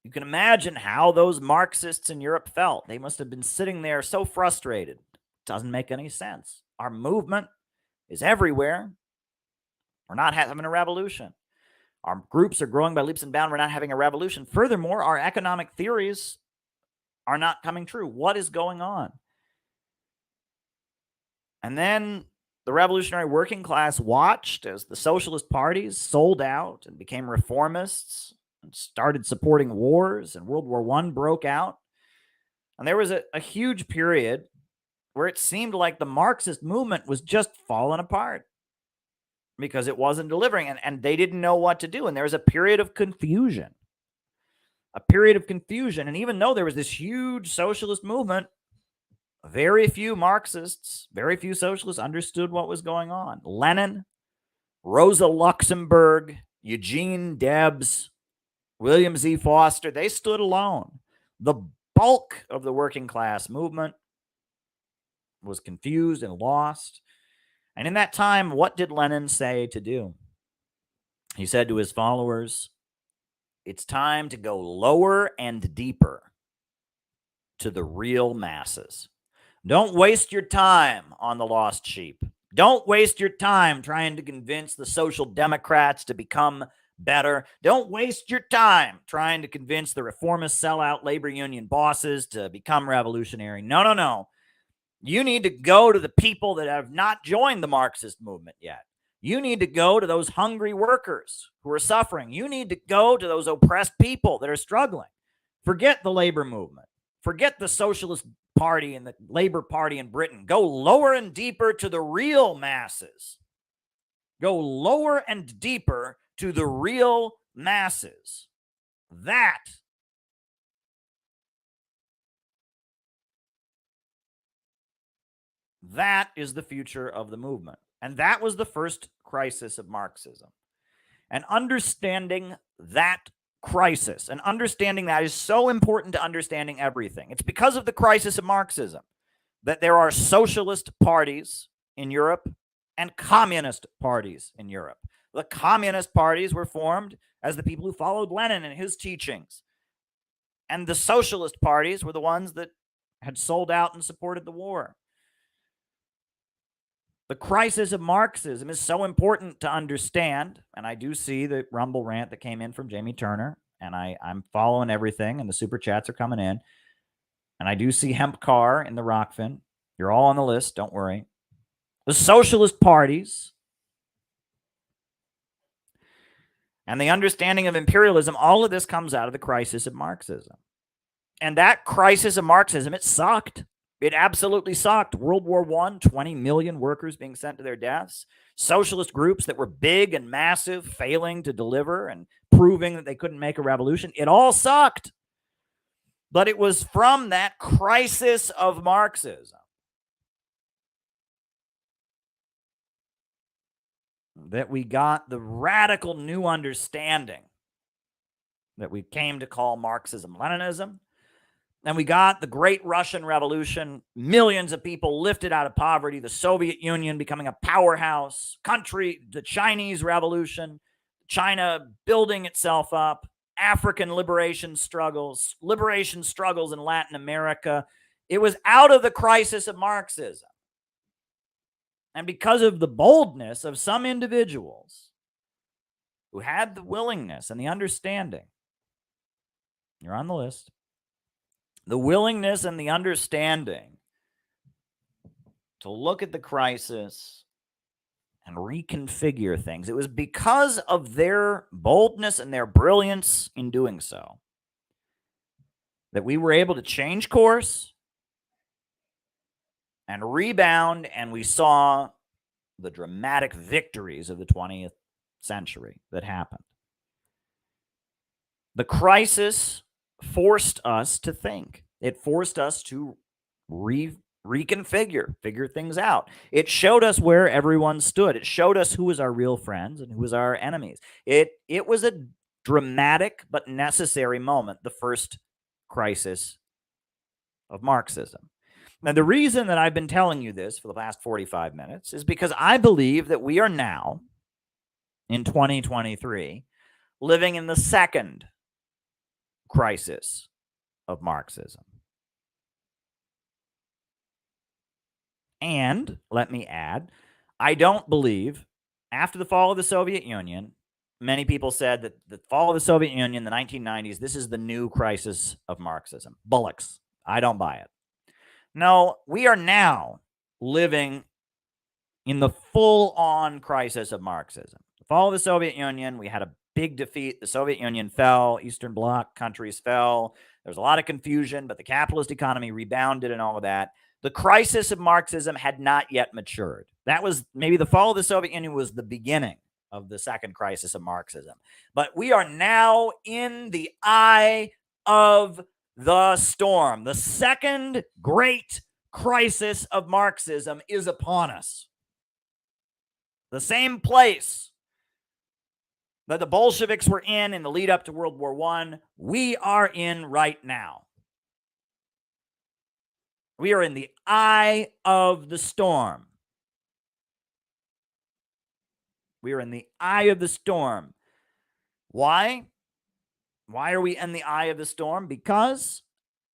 You can imagine how those Marxists in Europe felt. They must have been sitting there so frustrated. It doesn't make any sense. Our movement is everywhere. We're not having a revolution. Our groups are growing by leaps and bounds. We're not having a revolution. Furthermore, our economic theories are not coming true. What is going on? And then the revolutionary working class watched as the socialist parties sold out and became reformists and started supporting wars, and World War I broke out. And there was a huge period where it seemed like the Marxist movement was just falling apart because it wasn't delivering, and they didn't know what to do. And there was a period of confusion. And even though there was this huge socialist movement, very few Marxists, very few socialists understood what was going on. Lenin, Rosa Luxemburg, Eugene Debs, William Z. Foster, they stood alone. The bulk of the working class movement was confused and lost. And in that time, what did Lenin say to do? He said to his followers, it's time to go lower and deeper to the real masses. Don't waste your time on the lost sheep. Don't waste your time trying to convince the social democrats to become better. Don't waste your time trying to convince the reformist sellout labor union bosses to become revolutionary. No. You need to go to the people that have not joined the Marxist movement yet. You need to go to those hungry workers who are suffering. You need to go to those oppressed people that are struggling. Forget the labor movement. Forget the Socialist Party and the Labor Party in Britain. Go lower and deeper to the real masses. Go lower and deeper to the real masses. That is the future of the movement. And that was the first crisis of Marxism. And understanding that crisis and understanding that is so important to understanding everything. It's because of the crisis of Marxism that there are socialist parties in Europe and communist parties in Europe. The communist parties were formed as the people who followed Lenin and his teachings. And the socialist parties were the ones that had sold out and supported the war. The crisis of Marxism is so important to understand, and I do see the Rumble rant that came in from Jamie Turner, and I'm following everything, and the super chats are coming in, and I do see Hemp Carr in the Rockfin. You're all on the list, don't worry. The socialist parties and the understanding of imperialism, all of this comes out of the crisis of Marxism. And that crisis of Marxism, it sucked. It absolutely sucked. World War I, 20 million workers being sent to their deaths. Socialist groups that were big and massive, failing to deliver and proving that they couldn't make a revolution. It all sucked. But it was from that crisis of Marxism that we got the radical new understanding that we came to call Marxism-Leninism. And we got the Great Russian Revolution, millions of people lifted out of poverty, the Soviet Union becoming a powerhouse country, the Chinese Revolution, China building itself up, African liberation struggles in Latin America. It was out of the crisis of Marxism. And because of the boldness of some individuals who had the willingness and the understanding, you're on the list, the willingness and the understanding to look at the crisis and reconfigure things. It was because of their boldness and their brilliance in doing so that we were able to change course and rebound, and we saw the dramatic victories of the 20th century that happened. The crisis forced us to think. It forced us to figure things out. It showed us where everyone stood. It showed us who was our real friends and who was our enemies. It was a dramatic but necessary moment, the first crisis of Marxism. Now, the reason that I've been telling you this for the last 45 minutes is because I believe that we are now, in 2023, living in the second crisis of Marxism. And let me add, I don't believe after the fall of the Soviet Union, many people said that the fall of the Soviet Union, the 1990s, this is the new crisis of Marxism. Bullocks. I don't buy it. No, we are now living in the full-on crisis of Marxism. The fall of the Soviet Union, we had a big defeat. The Soviet Union fell. Eastern Bloc countries fell. There was a lot of confusion, but the capitalist economy rebounded and all of that. The crisis of Marxism had not yet matured. That was maybe the fall of the Soviet Union was the beginning of the second crisis of Marxism. But we are now in the eye of the storm. The second great crisis of Marxism is upon us. The same place that the Bolsheviks were in the lead up to World War I, we are in right now. We are in the eye of the storm. We are in the eye of the storm. Why? Why are we in the eye of the storm? Because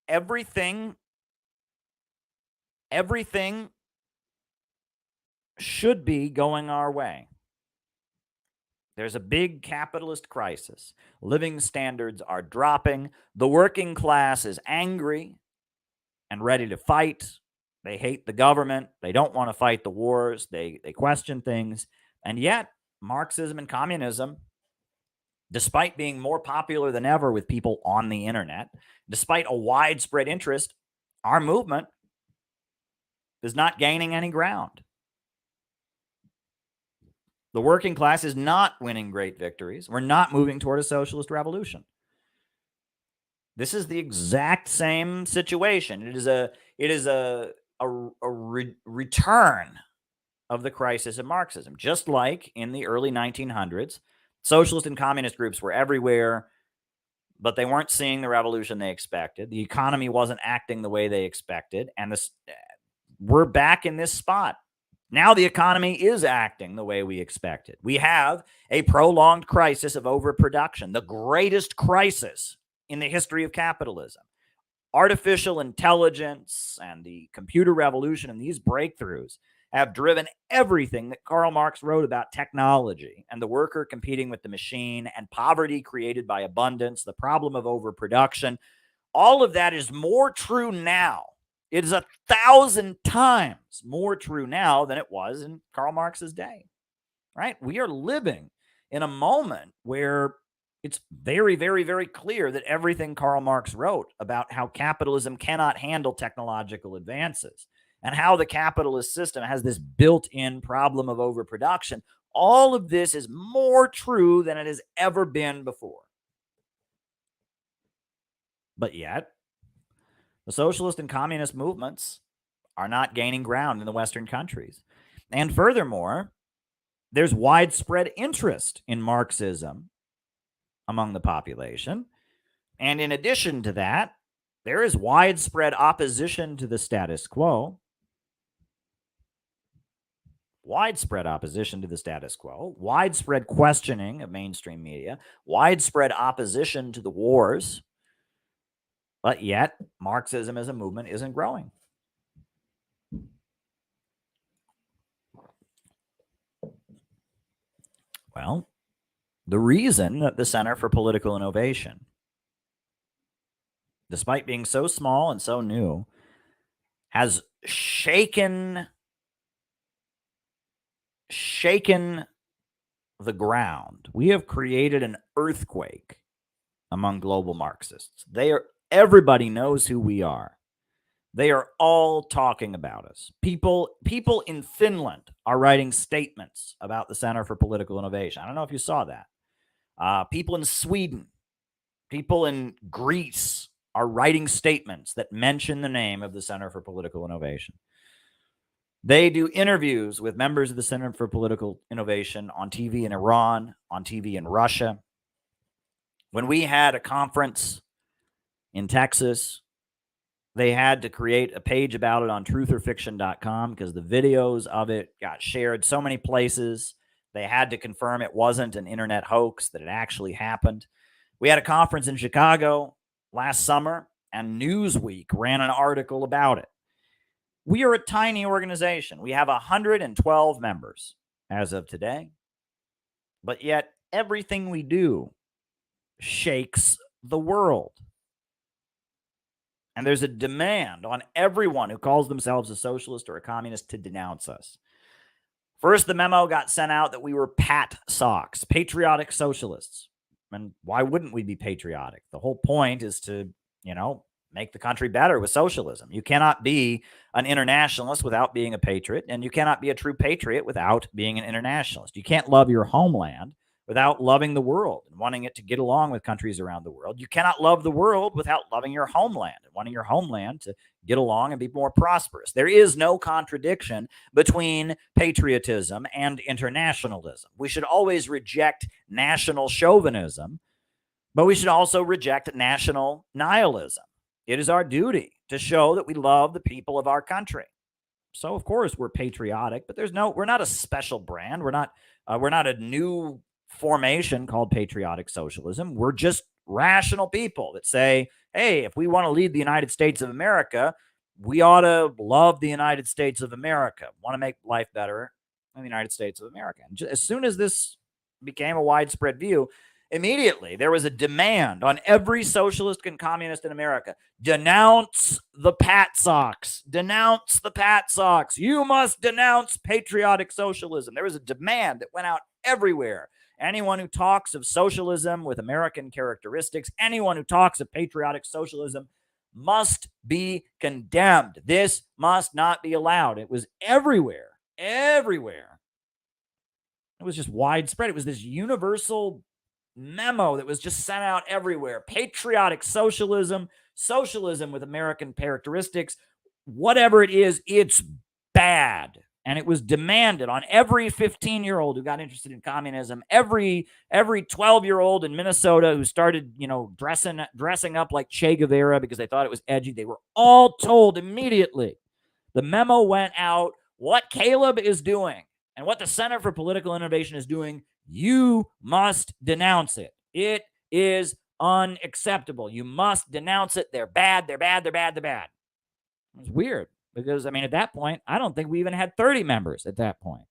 everything should be going our way. There's a big capitalist crisis. Living standards are dropping. The working class is angry and ready to fight. They hate the government. They don't want to fight the wars. They question things. And yet, Marxism and communism, despite being more popular than ever with people on the internet, despite a widespread interest, our movement is not gaining any ground. The working class is not winning great victories. We're not moving toward a socialist revolution. This is the exact same situation. It is a return of the crisis of Marxism. Just like in the early 1900s, socialist and communist groups were everywhere, but they weren't seeing the revolution they expected. The economy wasn't acting the way they expected, and we're back in this spot. Now the economy is acting the way we expected. We have a prolonged crisis of overproduction, the greatest crisis in the history of capitalism. Artificial intelligence and the computer revolution and these breakthroughs have driven everything that Karl Marx wrote about technology and the worker competing with the machine and poverty created by abundance, the problem of overproduction. All of that is more true now. It is 1,000 times more true now than it was in Karl Marx's day, right? We are living in a moment where it's very, very, very clear that everything Karl Marx wrote about how capitalism cannot handle technological advances and how the capitalist system has this built-in problem of overproduction, all of this is more true than it has ever been before. But yet, the socialist and communist movements are not gaining ground in the Western countries. And furthermore, there's widespread interest in Marxism among the population. And in addition to that, there is widespread opposition to the status quo. Widespread opposition to the status quo, widespread questioning of mainstream media, widespread opposition to the wars. But yet, Marxism as a movement isn't growing. Well, the reason that the Center for Political Innovation, despite being so small and so new, has shaken the ground. We have created an earthquake among global Marxists. Everybody knows who we are. They are all talking about us. People in Finland are writing statements about the Center for Political Innovation. I don't know if you saw that. People in Sweden, people in Greece are writing statements that mention the name of the Center for Political Innovation. They do interviews with members of the Center for Political Innovation on TV in Iran, on TV in Russia. When we had a conference in Texas, they had to create a page about it on trutherfiction.com because the videos of it got shared so many places. They had to confirm it wasn't an internet hoax, that it actually happened. We had a conference in Chicago last summer, and Newsweek ran an article about it. We are a tiny organization. We have 112 members as of today, but yet everything we do shakes the world. And there's a demand on everyone who calls themselves a socialist or a communist to denounce us. First, the memo got sent out that we were Pat Socks, patriotic socialists. And why wouldn't we be patriotic? The whole point is to, make the country better with socialism. You cannot be an internationalist without being a patriot, and you cannot be a true patriot without being an internationalist. You can't love your homeland without loving the world and wanting it to get along with countries around the world. You cannot love the world without loving your homeland and wanting your homeland to get along and be more prosperous. There is no contradiction between patriotism and internationalism. We should always reject national chauvinism, but we should also reject national nihilism. It is our duty to show that we love the people of our country. So, of course, we're patriotic, but we're not a special brand. We're not a new formation called patriotic socialism. We're just rational people that say, hey, if we want to lead the United States of America, we ought to love the United States of America, want to make life better in the United States of America. And as soon as this became a widespread view, immediately there was a demand on every socialist and communist in America: denounce the Pat Socks. Denounce the Pat Socks. You must denounce patriotic socialism. There was a demand that went out everywhere. Anyone who talks of socialism with American characteristics, anyone who talks of patriotic socialism must be condemned. This must not be allowed. It was everywhere. Everywhere. It was just widespread. It was this universal memo that was just sent out everywhere. Patriotic socialism, socialism with American characteristics, whatever it is, it's bad. And it was demanded on every 15-year-old who got interested in communism, every 12-year-old in Minnesota who started, dressing up like Che Guevara because they thought it was edgy. They were all told immediately. The memo went out, what Caleb is doing and what the Center for Political Innovation is doing, you must denounce it. It is unacceptable. You must denounce it. They're bad. They're bad. They're bad. They're bad. It's weird because, at that point, I don't think we even had 30 members at that point.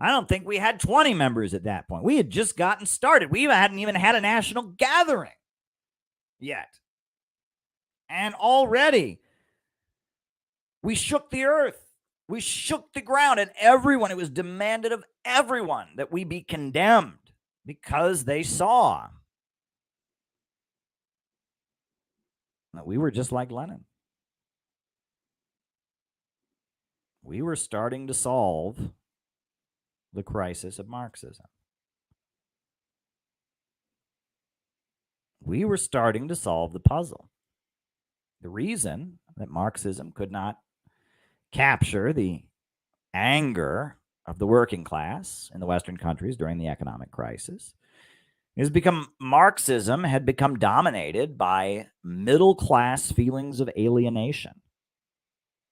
I don't think we had 20 members at that point. We had just gotten started. We hadn't even had a national gathering yet. And already we shook the earth. We shook the ground, and it was demanded of everyone that we be condemned because they saw that we were just like Lenin. We were starting to solve the crisis of Marxism. We were starting to solve the puzzle. The reason that Marxism could not capture the anger of the working class in the Western countries during the economic crisis is because Marxism had become dominated by middle-class feelings of alienation.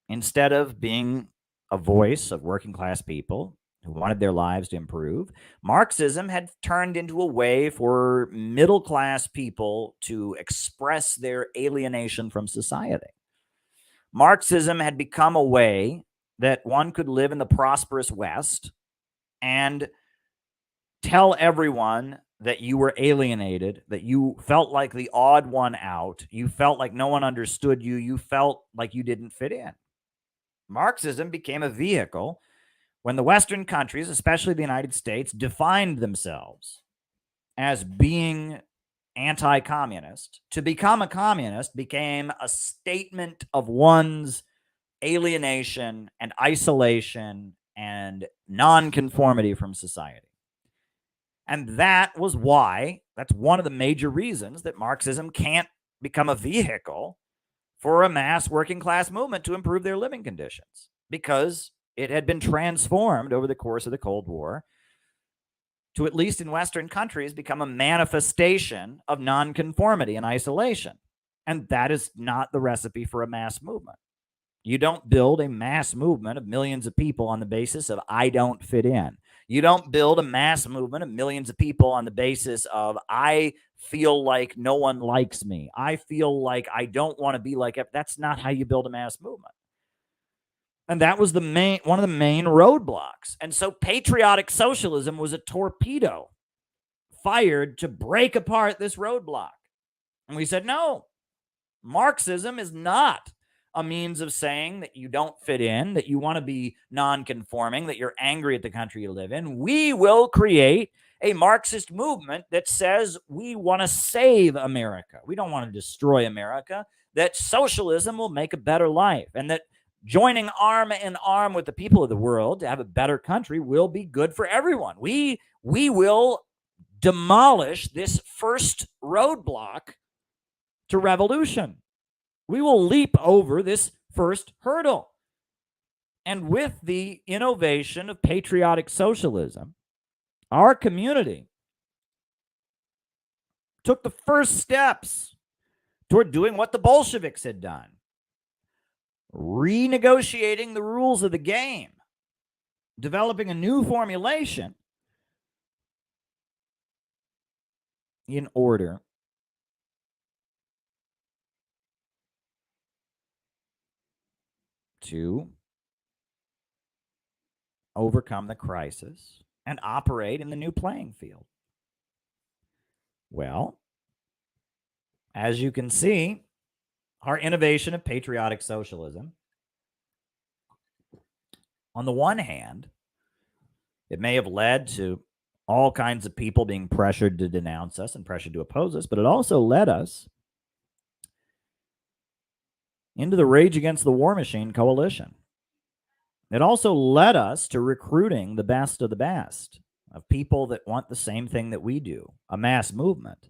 Instead of being a voice of working-class people who wanted their lives to improve, Marxism had turned into a way for middle-class people to express their alienation from society. Marxism had become a way that one could live in the prosperous West and tell everyone that you were alienated, that you felt like the odd one out, you felt like no one understood you, you felt like you didn't fit in. Marxism became a vehicle when the Western countries, especially the United States, defined themselves as being anti-communist. To become a communist became a statement of one's alienation and isolation and nonconformity from society. And that's one of the major reasons that Marxism can't become a vehicle for a mass working class movement to improve their living conditions, because it had been transformed over the course of the Cold War to, at least in Western countries, become a manifestation of nonconformity and isolation. And that is not the recipe for a mass movement. You don't build a mass movement of millions of people on the basis of I don't fit in. You don't build a mass movement of millions of people on the basis of I feel like no one likes me. I feel like I don't want to be like it. That's not how you build a mass movement. And that was one of the main roadblocks. And so patriotic socialism was a torpedo fired to break apart this roadblock. And we said, no, Marxism is not a means of saying that you don't fit in, that you want to be non-conforming, that you're angry at the country you live in. We will create a Marxist movement that says we want to save America. We don't want to destroy America, that socialism will make a better life, and that joining arm in arm with the people of the world to have a better country will be good for everyone. We will demolish this first roadblock to revolution. We will leap over this first hurdle. And with the innovation of patriotic socialism, our community took the first steps toward doing what the Bolsheviks had done, renegotiating the rules of the game, developing a new formulation in order to overcome the crisis and operate in the new playing field. Well, as you can see, our innovation of patriotic socialism, on the one hand, it may have led to all kinds of people being pressured to denounce us and pressured to oppose us, but it also led us into the Rage Against the War Machine coalition. It also led us to recruiting the best of the best of people that want the same thing that we do, a mass movement,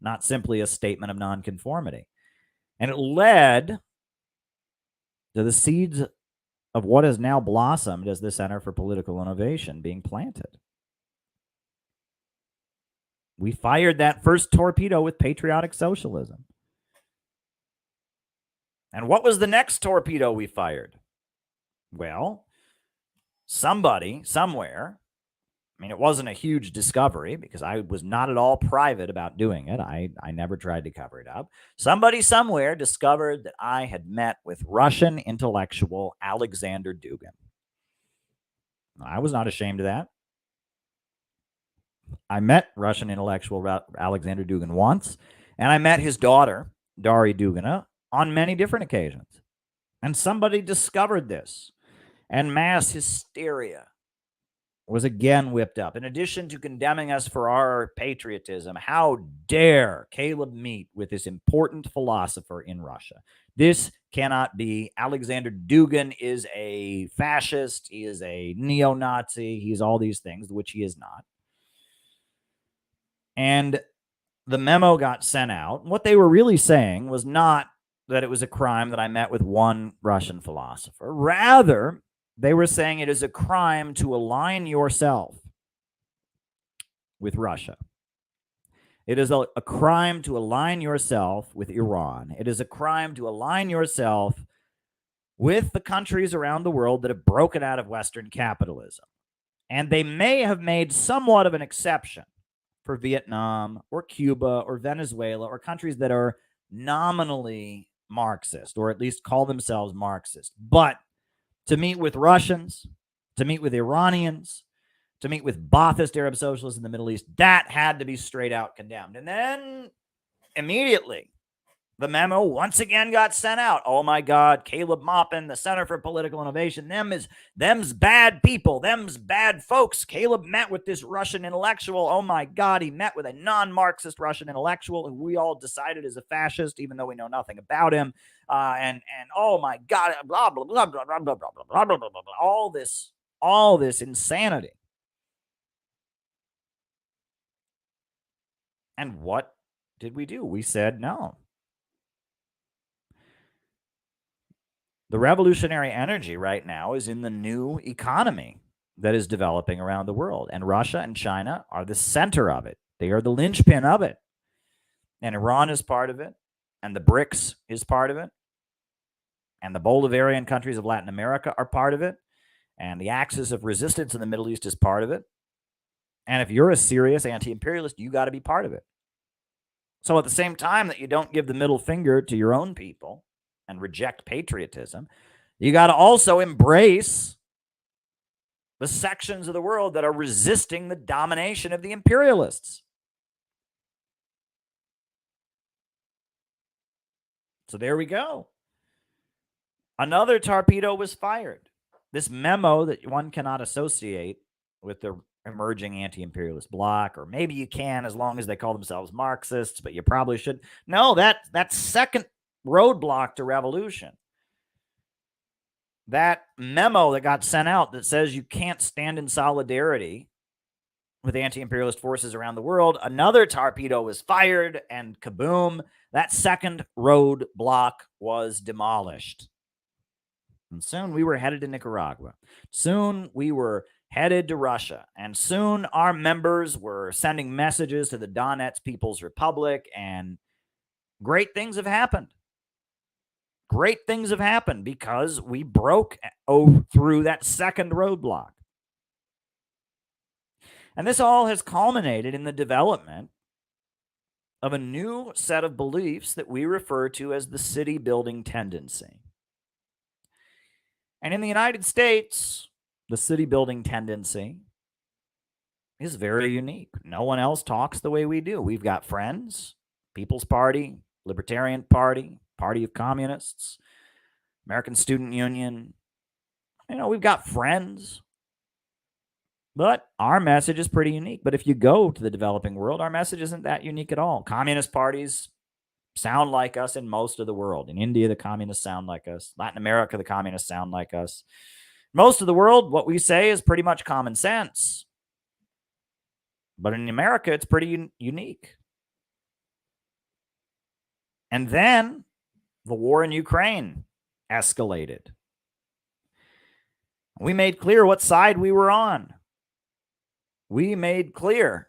not simply a statement of nonconformity. And it led to the seeds of what has now blossomed as the Center for Political Innovation being planted. We fired that first torpedo with patriotic socialism. And what was the next torpedo we fired? Well, somebody, somewhere, I mean, it wasn't a huge discovery because I was not at all private about doing it. I never tried to cover it up. Somebody somewhere discovered that I had met with Russian intellectual Alexander Dugin. I was not ashamed of that. I met Russian intellectual Alexander Dugin once, and I met his daughter, Dari Dugina, on many different occasions. And somebody discovered this, and mass hysteria was again whipped up. In addition to condemning us for our patriotism, how dare Caleb meet with this important philosopher in Russia? This cannot be. Alexander Dugin is a fascist. He is a neo-Nazi. He's all these things, which he is not. And the memo got sent out. What they were really saying was not that it was a crime that I met with one Russian philosopher. Rather, they were saying it is a crime to align yourself with Russia. It is a crime to align yourself with Iran. It is a crime to align yourself with the countries around the world that have broken out of Western capitalism. And they may have made somewhat of an exception for Vietnam or Cuba or Venezuela or countries that are nominally Marxist, or at least call themselves Marxist. But to meet with Russians, to meet with Iranians, to meet with Ba'athist Arab socialists in the Middle East, that had to be straight out condemned. And then immediately, the memo once again got sent out. Oh my God, Caleb Maupin, the Center for Political Innovation, them's bad people, them's bad folks. Caleb met with this Russian intellectual. Oh my God, he met with a non-Marxist Russian intellectual who we all decided is a fascist, even though we know nothing about him. And oh my God, blah blah blah blah blah blah blah blah blah blah blah. All this insanity. And what did we do? We said no. The revolutionary energy right now is in the new economy that is developing around the world. And Russia and China are the center of it. They are the linchpin of it. And Iran is part of it. And the BRICS is part of it. And the Bolivarian countries of Latin America are part of it. And the axis of resistance in the Middle East is part of it. And if you're a serious anti-imperialist, you got to be part of it. So at the same time that you don't give the middle finger to your own people and reject patriotism, you got to also embrace the sections of the world that are resisting the domination of the imperialists. So there we go. Another torpedo was fired. This memo that one cannot associate with the emerging anti-imperialist bloc, or maybe you can as long as they call themselves Marxists, but you probably should. No, that second roadblock to revolution, that memo that got sent out that says you can't stand in solidarity with anti-imperialist forces around the world, another torpedo was fired, and kaboom, that second roadblock was demolished. And soon we were headed to Nicaragua. Soon we were headed to Russia. And soon our members were sending messages to the Donetsk People's Republic, and great things have happened. Great things have happened because we broke through that second roadblock. And this all has culminated in the development of a new set of beliefs that we refer to as the city building tendency. And in the United States, the city building tendency is very unique. No one else talks the way we do. We've got Friends, People's Party, Libertarian Party, Party of Communists, American Student Union. We've got Friends. But our message is pretty unique. But if you go to the developing world, our message isn't that unique at all. Communist parties sound like us in most of the world. In India, the communists sound like us. Latin America, the communists sound like us. Most of the world, what we say is pretty much common sense. But in America, it's pretty unique. And then the war in Ukraine escalated. We made clear what side we were on. We made clear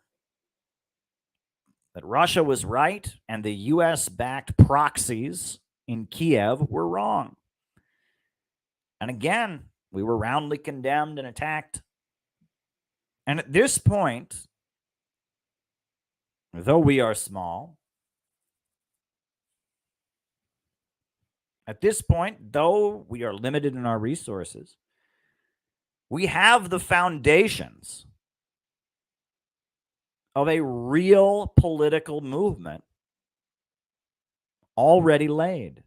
that Russia was right and the U.S.-backed proxies in Kiev were wrong. And again, we were roundly condemned and attacked. And at this point, though we are small, at this point, though we are limited in our resources, we have the foundations of a real political movement already laid.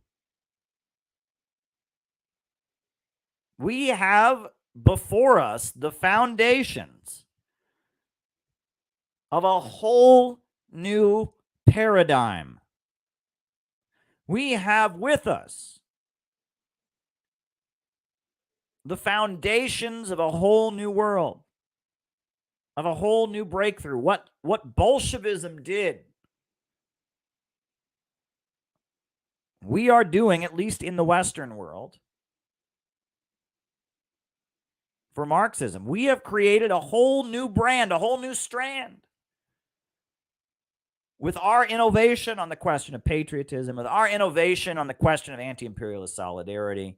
We have before us the foundations of a whole new paradigm. We have with us the foundations of a whole new world, of a whole new breakthrough. What Bolshevism did, we are doing, at least in the Western world, for Marxism. We have created a whole new brand, a whole new strand. With our innovation on the question of patriotism, with our innovation on the question of anti-imperialist solidarity,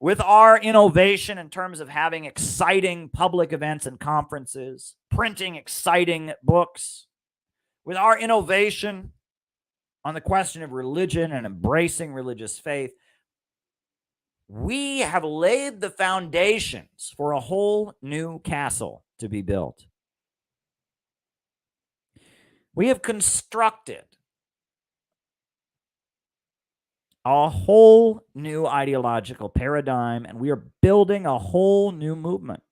with our innovation in terms of having exciting public events and conferences, printing exciting books, with our innovation on the question of religion and embracing religious faith, we have laid the foundations for a whole new castle to be built. We have constructed a whole new ideological paradigm, and we are building a whole new movement.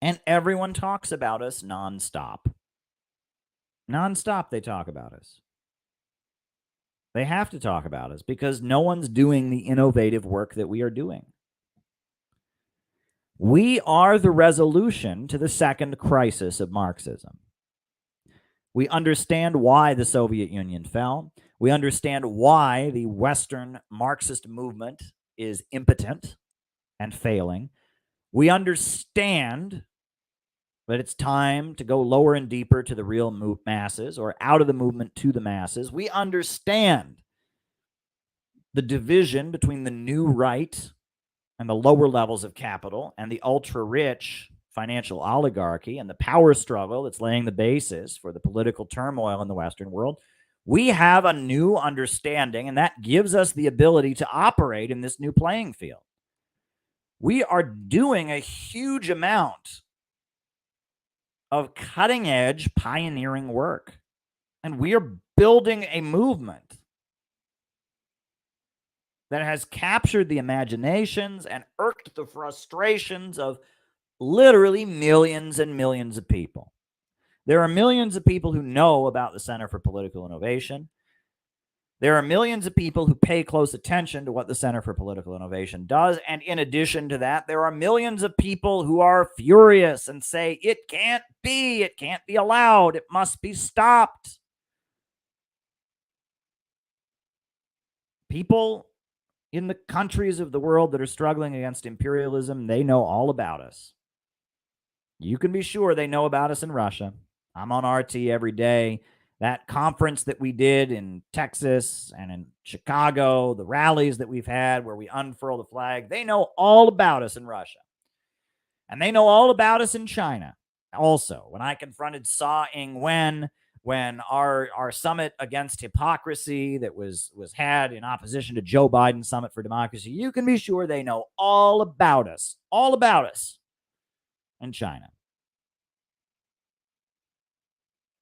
And everyone talks about us nonstop. Nonstop, they talk about us. They have to talk about us because no one's doing the innovative work that we are doing. We are the resolution to the second crisis of Marxism. We understand why the Soviet Union fell. We understand why the Western Marxist movement is impotent and failing. We understand that it's time to go lower and deeper to the real masses, or out of the movement to the masses. We understand the division between the new right and the lower levels of capital and the ultra-rich financial oligarchy and the power struggle that's laying the basis for the political turmoil in the Western world. We have a new understanding, and that gives us the ability to operate in this new playing field. We are doing a huge amount of cutting-edge pioneering work, and we are building a movement that has captured the imaginations and irked the frustrations of literally millions and millions of people. There are millions of people who know about the Center for Political Innovation. There are millions of people who pay close attention to what the Center for Political Innovation does. And in addition to that, there are millions of people who are furious and say, it can't be allowed, it must be stopped. People in the countries of the world that are struggling against imperialism, they know all about us. You can be sure they know about us in Russia. I'm on RT every day. That conference that we did in Texas and in Chicago, the rallies that we've had where we unfurl the flag, they know all about us in Russia. And they know all about us in China. Also, when I confronted Sa Ing-wen, when our summit against hypocrisy that was had in opposition to Joe Biden's Summit for Democracy, you can be sure they know all about us in China.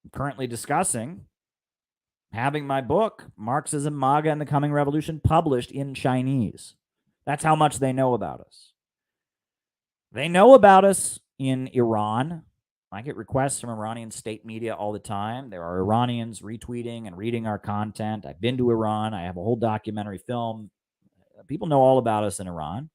I'm currently discussing having my book, Marxism, MAGA, and the Coming Revolution, published in Chinese. That's how much they know about us. They know about us in Iran. I get requests from Iranian state media all the time. There are Iranians retweeting and reading our content. I've been to Iran. I have a whole documentary film. People know all about us in Iran.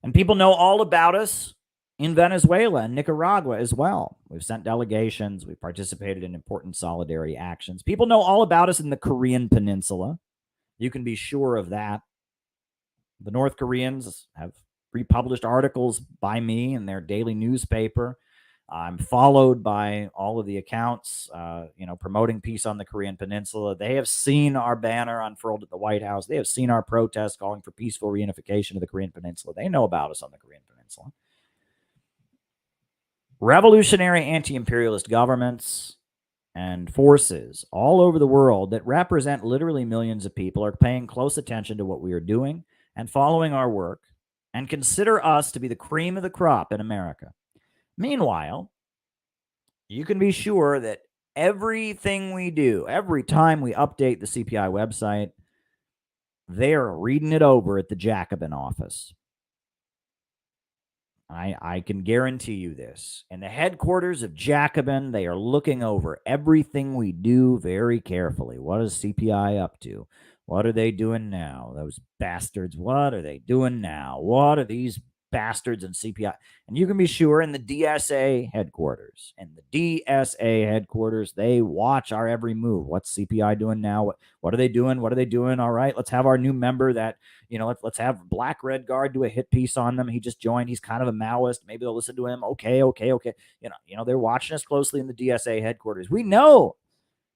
And people know all about us in Venezuela and Nicaragua as well. We've sent delegations. We've participated in important solidarity actions. People know all about us in the Korean Peninsula. You can be sure of that. The North Koreans have republished articles by me in their daily newspaper. I'm followed by all of the accounts, promoting peace on the Korean Peninsula. They have seen our banner unfurled at the White House. They have seen our protests calling for peaceful reunification of the Korean Peninsula. They know about us on the Korean Peninsula. Revolutionary anti-imperialist governments and forces all over the world that represent literally millions of people are paying close attention to what we are doing and following our work, and consider us to be the cream of the crop in America. Meanwhile, you can be sure that everything we do, every time we update the CPI website, they're reading it over at the Jacobin office. I can guarantee you this. In the headquarters of Jacobin, they are looking over everything we do very carefully. What is CPI up to? What are they doing now? Those bastards, what are they doing now? What are these bastards in CPI? And you can be sure in the DSA headquarters, they watch our every move. What's CPI doing now? What are they doing? What are they doing? All right, let's have our new member that, let's have Black Red Guard do a hit piece on them. He just joined. He's kind of a Maoist. Maybe they'll listen to him. Okay. They're watching us closely in the DSA headquarters. We know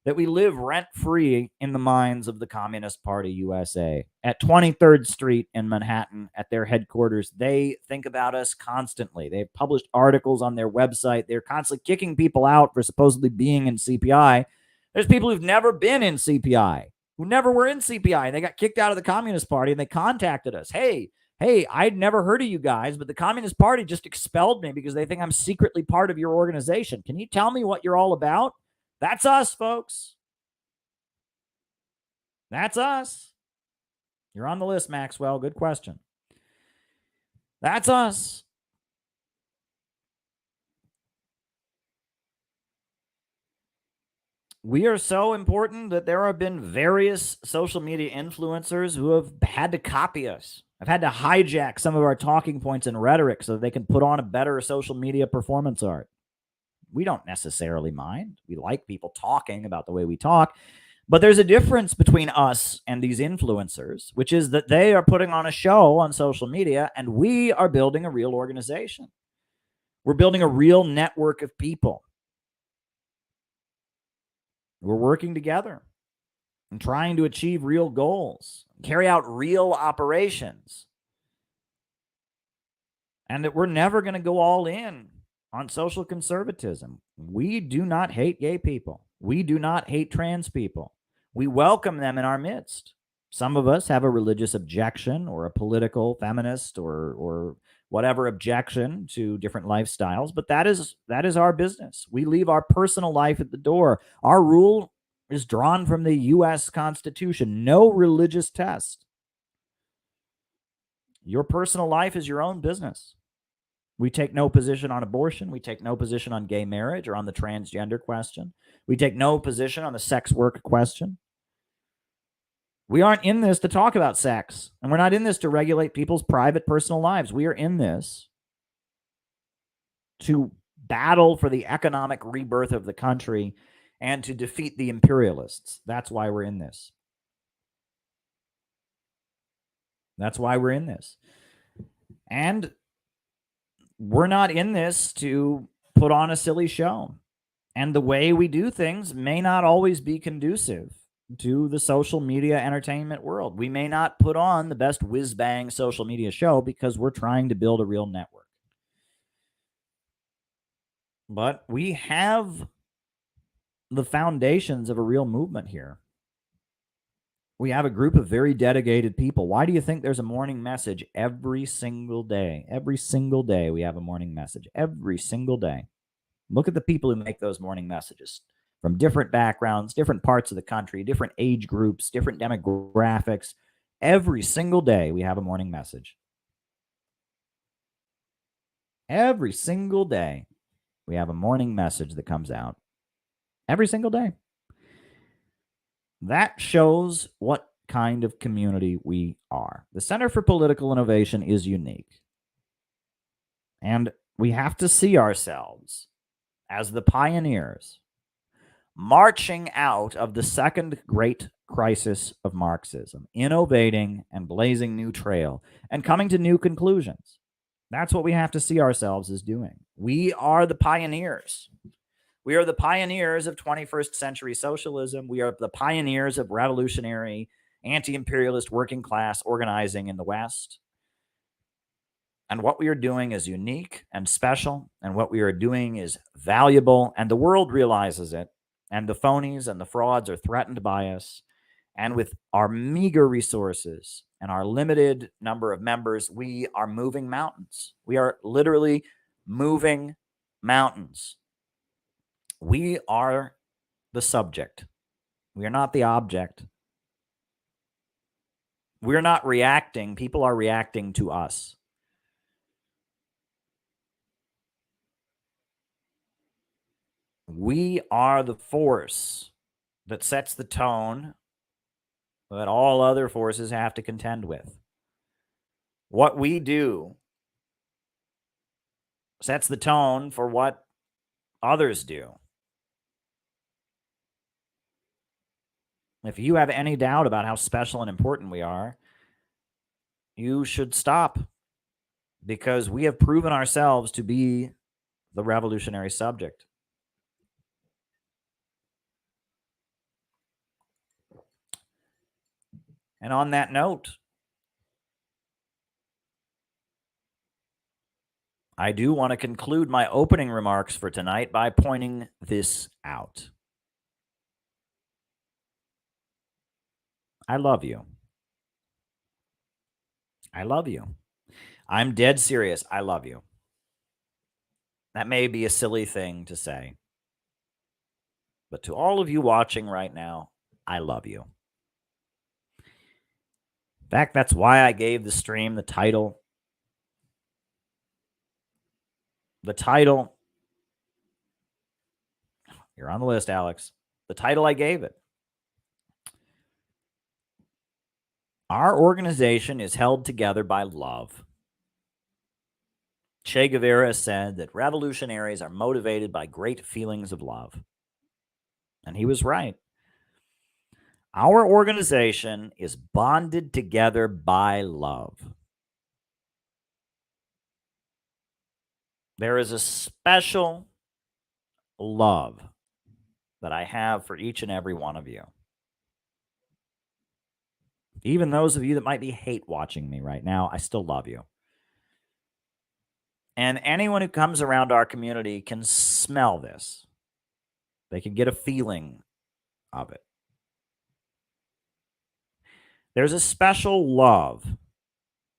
that we live rent-free in the minds of the Communist Party USA. At 23rd Street in Manhattan, at their headquarters, they think about us constantly. They've published articles on their website. They're constantly kicking people out for supposedly being in CPI. There's people who've never been in CPI, who never were in CPI. They got kicked out of the Communist Party, and they contacted us. Hey, I'd never heard of you guys, but the Communist Party just expelled me because they think I'm secretly part of your organization. Can you tell me what you're all about? That's us, folks. That's us. You're on the list, Maxwell. Good question. That's us. We are so important that there have been various social media influencers who have had to copy us. I've had to hijack some of our talking points and rhetoric so that they can put on a better social media performance art. We don't necessarily mind. We like people talking about the way we talk, But there's a difference between us and these influencers, which is that they are putting on a show on social media and we are building a real organization. We're building a real network of people. We're working together and trying to achieve real goals, carry out real operations. And that we're never going to go all in on social conservatism. We do not hate gay people. We do not hate trans people. We welcome them in our midst. Some of us have a religious objection or a political feminist or whatever objection to different lifestyles, but that is our business. We leave our personal life at the door. Our rule is drawn from the U.S. Constitution. No religious test. Your personal life is your own business. We take no position on abortion. We take no position on gay marriage or on the transgender question. We take no position on the sex work question. We aren't in this to talk about sex, and we're not in this to regulate people's private personal lives. We are in this to battle for the economic rebirth of the country and to defeat the imperialists. That's why we're in this. That's why we're in this. And we're not in this to put on a silly show. And the way we do things may not always be conducive to the social media entertainment world. We may not put on the best whiz-bang social media show because we're trying to build a real network. But we have the foundations of a real movement here. We have a group of very dedicated people. Why do you think there's a morning message every single day? Every single day we have a morning message. Every single day. Look at the people who make those morning messages from different backgrounds, different parts of the country, different age groups, different demographics. Every single day we have a morning message. Every single day we have a morning message that comes out. Every single day. That shows what kind of community we are. The Center for Political Innovation is unique. And we have to see ourselves as the pioneers marching out of the second great crisis of Marxism, innovating and blazing new trail and coming to new conclusions. That's what we have to see ourselves as doing. We are the pioneers. We are the pioneers of 21st century socialism. We are the pioneers of revolutionary, anti-imperialist working class organizing in the West. And what we are doing is unique and special, and what we are doing is valuable, and the world realizes it, and the phonies and the frauds are threatened by us. And with our meager resources and our limited number of members, we are moving mountains. We are literally moving mountains. We are the subject. We are not the object. We're not reacting. People are reacting to us. We are the force that sets the tone that all other forces have to contend with. What we do sets the tone for what others do. If you have any doubt about how special and important we are, you should stop, because we have proven ourselves to be the revolutionary subject. And on that note, I do want to conclude my opening remarks for tonight by pointing this out. I love you. I love you. I'm dead serious. I love you. That may be a silly thing to say, but to all of you watching right now, I love you. In fact, that's why I gave the stream the title. The title. You're on the list, Alex. The title I gave it. Our organization is held together by love. Che Guevara said that revolutionaries are motivated by great feelings of love. And he was right. Our organization is bonded together by love. There is a special love that I have for each and every one of you. Even those of you that might be hate watching me right now, I still love you. And anyone who comes around our community can smell this. They can get a feeling of it. There's a special love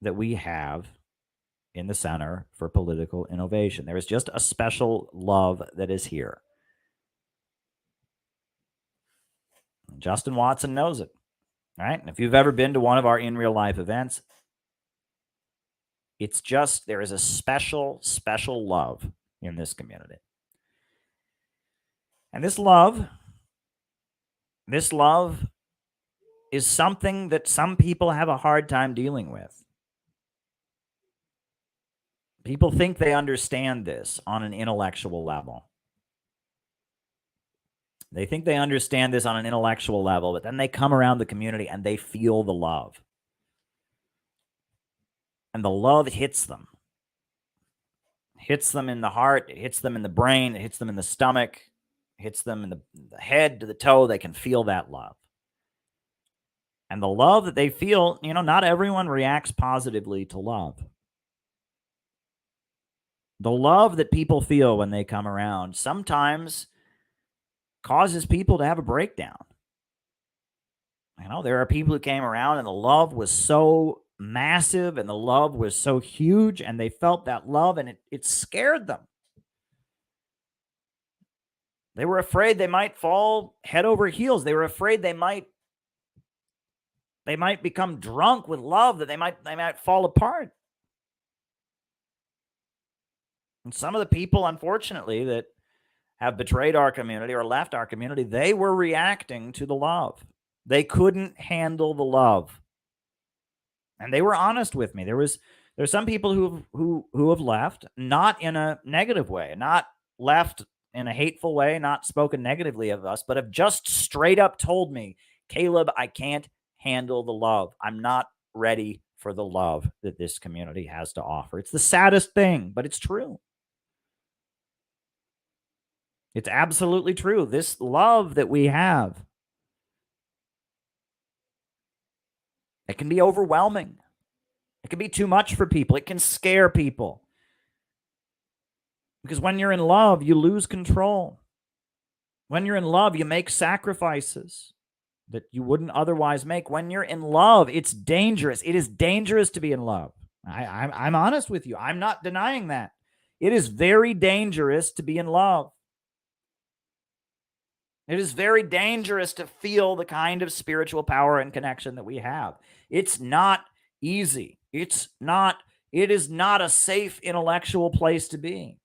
that we have in the Center for Political Innovation. There is just a special love that is here. Justin Watson knows it, right? And if you've ever been to one of our in real life events, it's just, there is a special, special love in this community. And this love is something that some people have a hard time dealing with. People think they understand this on an intellectual level. They think they understand this on an intellectual level, but then they come around the community and they feel the love. And the love hits them. It hits them in the heart, it hits them in the brain, it hits them in the stomach, it hits them in the head to the toe. They can feel that love. And the love that they feel, not everyone reacts positively to love. The love that people feel when they come around sometimes causes people to have a breakdown. There are people who came around and the love was so massive and the love was so huge and they felt that love and it scared them. They were afraid they might fall head over heels. They were afraid they might become drunk with love, that they might fall apart. And some of the people, unfortunately, that have betrayed our community or left our community, they were reacting to the love. They couldn't handle the love. And they were honest with me. There's some people who have left, not in a negative way, not left in a hateful way, not spoken negatively of us, but have just straight up told me, Caleb, I can't handle the love. I'm not ready for the love that this community has to offer. It's the saddest thing, but it's true. It's absolutely true. This love that we have, it can be overwhelming. It can be too much for people. It can scare people. Because when you're in love, you lose control. When you're in love, you make sacrifices that you wouldn't otherwise make. When you're in love, it's dangerous. It is dangerous to be in love. I'm honest with you. I'm not denying that. It is very dangerous to be in love. It is very dangerous to feel the kind of spiritual power and connection that we have. It's not easy. It is not a safe intellectual place to be.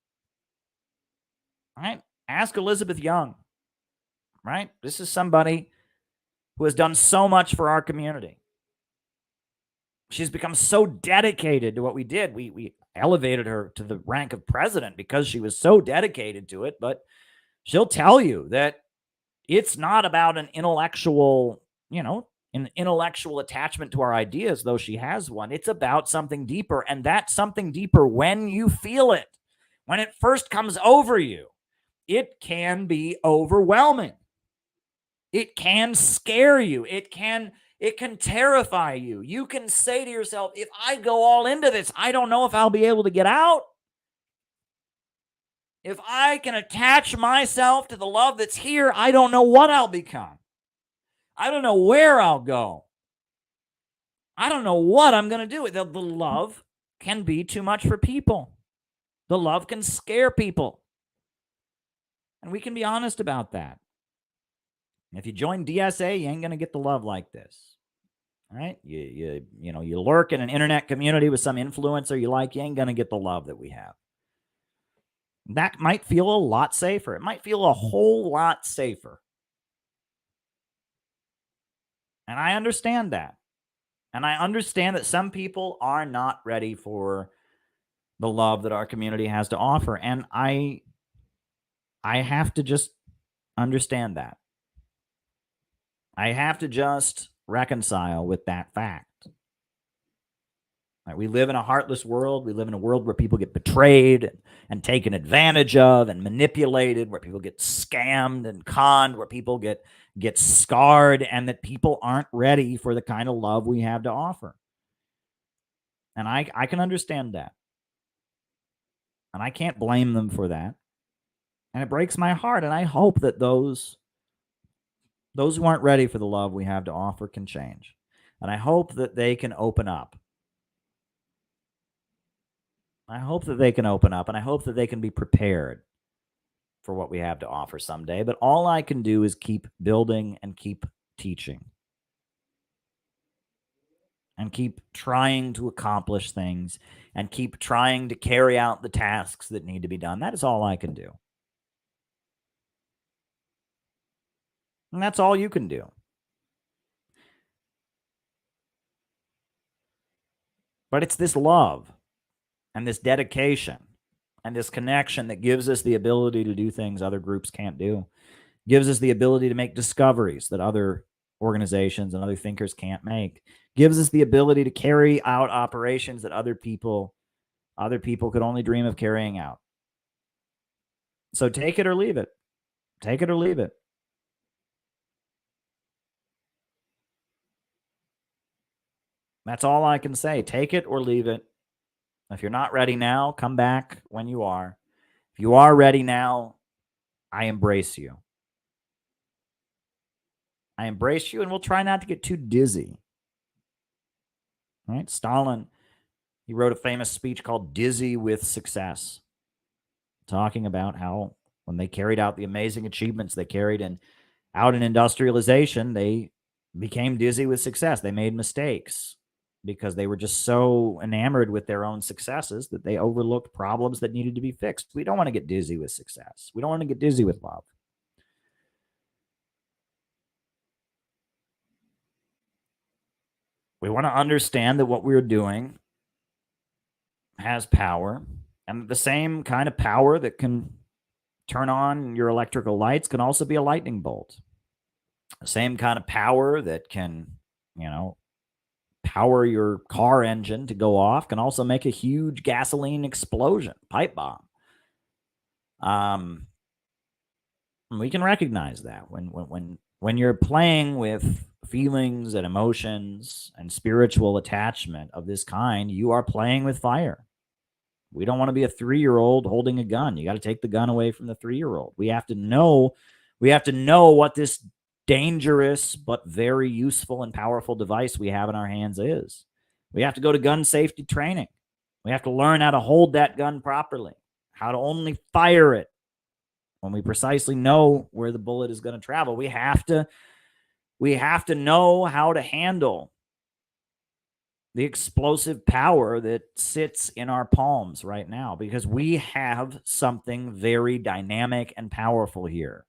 Right? Ask Elizabeth Young. Right? This is somebody who has done so much for our community. She's become so dedicated to what we did. We elevated her to the rank of president because she was so dedicated to it, but she'll tell you that it's not about an intellectual, an intellectual attachment to our ideas, though she has one. It's about something deeper, and that's something deeper when you feel it. When it first comes over you, it can be overwhelming. It can scare you. It can terrify you. You can say to yourself, if I go all into this, I don't know if I'll be able to get out. If I can attach myself to the love that's here, I don't know what I'll become. I don't know where I'll go. I don't know what I'm going to do. The love can be too much for people. The love can scare people. And we can be honest about that. If you join DSA, you ain't going to get the love like this. All right? You lurk in an internet community with some influencer you like, you ain't going to get the love that we have. That might feel a lot safer. It might feel a whole lot safer. And I understand that. And I understand that some people are not ready for the love that our community has to offer. And I have to just understand that. I have to just reconcile with that fact. Right? We live in a heartless world. We live in a world where people get betrayed and taken advantage of and manipulated, where people get scammed and conned, where people get scarred, and that people aren't ready for the kind of love we have to offer. And I can understand that. And I can't blame them for that. And it breaks my heart. And I hope that those who aren't ready for the love we have to offer can change. And I hope that they can open up. I hope that they can open up, and I hope that they can be prepared for what we have to offer someday. But all I can do is keep building and keep teaching and keep trying to accomplish things and keep trying to carry out the tasks that need to be done. That is all I can do. And that's all you can do. But it's this love and this dedication and this connection that gives us the ability to do things other groups can't do, gives us the ability to make discoveries that other organizations and other thinkers can't make, gives us the ability to carry out operations that other people could only dream of carrying out. So take it or leave it. Take it or leave it. That's all I can say. Take it or leave it. If you're not ready now, come back when you are. If you are ready now, I embrace you. I embrace you, and we'll try not to get too dizzy. Right? Stalin, he wrote a famous speech called Dizzy with Success, talking about how when they carried out the amazing achievements they carried out in industrialization, they became dizzy with success. They made mistakes because they were just so enamored with their own successes that they overlooked problems that needed to be fixed. We don't want to get dizzy with success. We don't want to get dizzy with love. We want to understand that what we're doing has power, and the same kind of power that can turn on your electrical lights can also be a lightning bolt. The same kind of power that can, power your car engine to go off can also make a huge gasoline explosion, pipe bomb. We can recognize that when you're playing with feelings and emotions and spiritual attachment of this kind, you are playing with fire. We don't want to be a 3-year-old holding a gun. You got to take the gun away from the 3-year-old. We have to know what this dangerous but very useful and powerful device we have in our hands is. We have to go to gun safety training. We have to learn how to hold that gun properly, how to only fire it when we precisely know where the bullet is going to travel. We have to know how to handle the explosive power that sits in our palms right now, because we have something very dynamic and powerful here,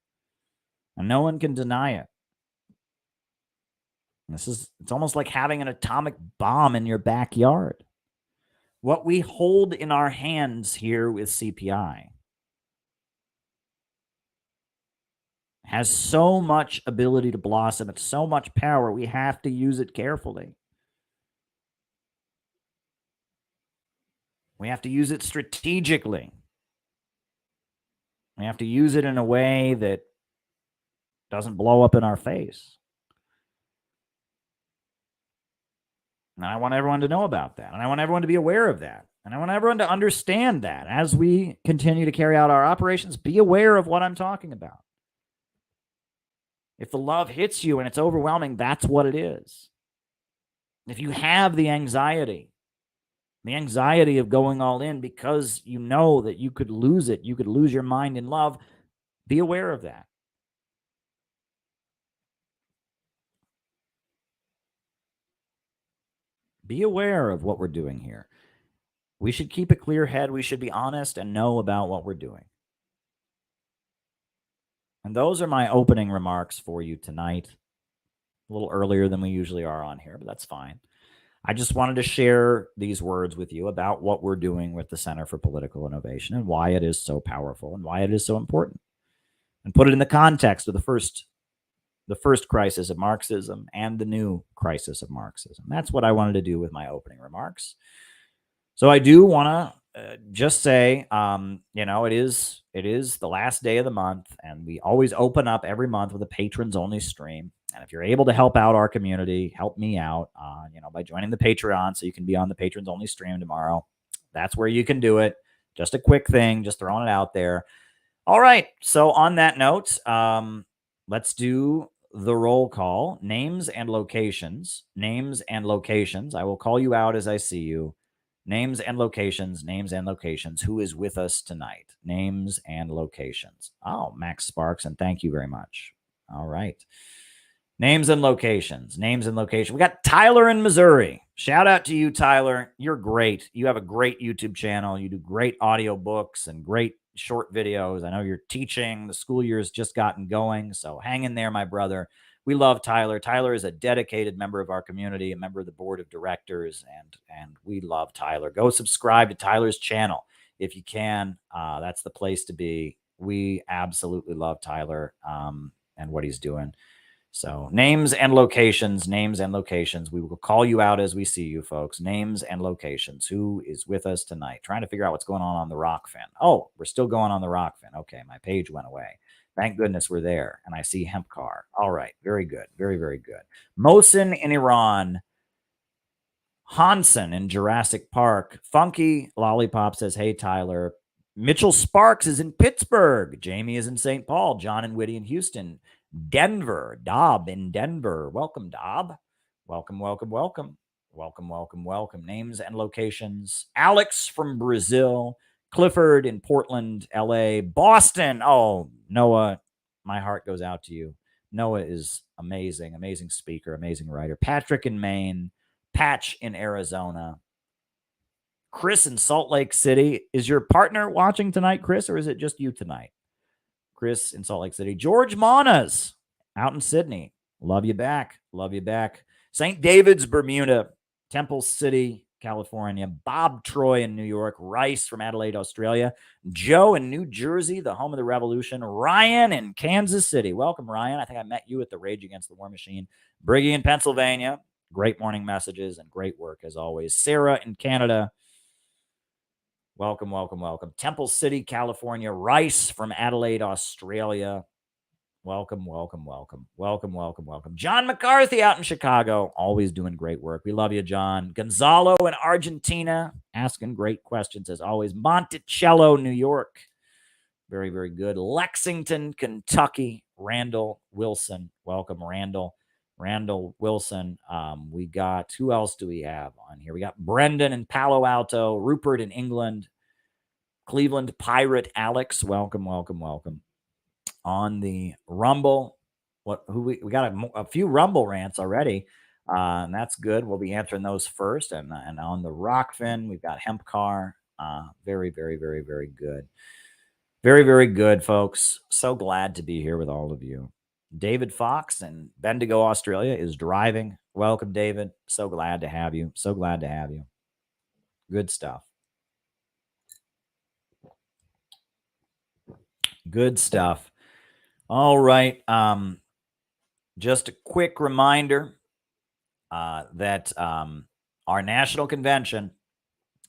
and no one can deny it. It's almost like having an atomic bomb in your backyard. What we hold in our hands here with CPI has so much ability to blossom. It's so much power. We have to use it carefully. We have to use it strategically. We have to use it in a way that doesn't blow up in our face. And I want everyone to know about that. And I want everyone to be aware of that. And I want everyone to understand that as we continue to carry out our operations, be aware of what I'm talking about. If the love hits you and it's overwhelming, that's what it is. If you have the anxiety of going all in because you know that you could lose it, you could lose your mind in love, be aware of that. Be aware of what we're doing here. We should keep a clear head. We should be honest and know about what we're doing. And those are my opening remarks for you tonight. A little earlier than we usually are on here, but that's fine. I just wanted to share these words with you about what we're doing with the Center for Political Innovation and why it is so powerful and why it is so important, and put it in the context of the the first crisis of Marxism and the new crisis of Marxism. That's what I wanted to do with my opening remarks. So I do want to just say, it is the last day of the month, and we always open up every month with a patrons only stream. And if you're able to help out our community, help me out, by joining the Patreon, so you can be on the patrons only stream tomorrow. That's where you can do it. Just a quick thing, just throwing it out there. All right. So on that note, let's do the roll call. Names and locations. Names and locations. I will call you out as I see you. Names and locations. Names and locations. Who is with us tonight? Names and locations. Oh, Max Sparks, and thank you very much. All right. Names and locations. Names and locations. We got Tyler in Missouri. Shout out to you, Tyler. You're great. You have a great YouTube channel. You do great audio books and great short videos. I know you're teaching. The school year has just gotten going, so hang in there, my brother. We love Tyler. Tyler is a dedicated member of our community, a member of the board of directors, and we love Tyler. Go subscribe to Tyler's channel if you can. That's the place to be. We absolutely love Tyler and what he's doing. So names and locations, names and locations. We will call you out as we see you, folks. Names and locations. Who is with us tonight? Trying to figure out what's going on the Rockfin. Oh, we're still going on the Rockfin. Okay, my page went away. Thank goodness we're there. And I see Hemp Car. All right, very good. Very, very good. Mohsen in Iran. Hansen in Jurassic Park. Funky Lollipop says, hey, Tyler. Mitchell Sparks is in Pittsburgh. Jamie is in St. Paul. John and Whitty in Houston. Denver, Dob in Denver. Welcome, Dob. Welcome, welcome, welcome. Welcome, welcome, welcome. Names and locations. Alex from Brazil. Clifford in Portland, LA. Boston. Oh, Noah, my heart goes out to you. Noah is amazing, amazing speaker, amazing writer. Patrick in Maine. Patch in Arizona. Chris in Salt Lake City. Is your partner watching tonight, Chris, or is it just you tonight? Chris in Salt Lake City. George Monas out in Sydney. Love you back. Love you back. St. David's, Bermuda. Temple City, California. Bob Troy in New York. Rice from Adelaide, Australia. Joe in New Jersey, the home of the revolution. Ryan in Kansas City. Welcome, Ryan. I think I met you at the Rage Against the War Machine. Briggy in Pennsylvania. Great morning messages and great work as always. Sarah in Canada. Welcome, welcome, welcome. Temple City, California. Rice from Adelaide, Australia. Welcome, welcome, welcome. Welcome, welcome, welcome. John McCarthy out in Chicago. Always doing great work. We love you, John. Gonzalo in Argentina. Asking great questions as always. Monticello, New York. Very, very good. Lexington, Kentucky. Randall Wilson. Welcome, Randall. Randall Wilson. We got, who else do we have on here? We got Brendan in Palo Alto, Rupert in England, Cleveland Pirate Alex. Welcome, welcome, welcome. On the Rumble, we got a few Rumble rants already, and that's good. We'll be answering those first. And on the Rockfin, we've got Hemp Car. Very, very, very, very good. Very, very good, folks. So glad to be here with all of you. David Fox in Bendigo, Australia is driving. Welcome, David. So glad to have you. So glad to have you. Good stuff. Good stuff. All right. Just a quick reminder that our national convention,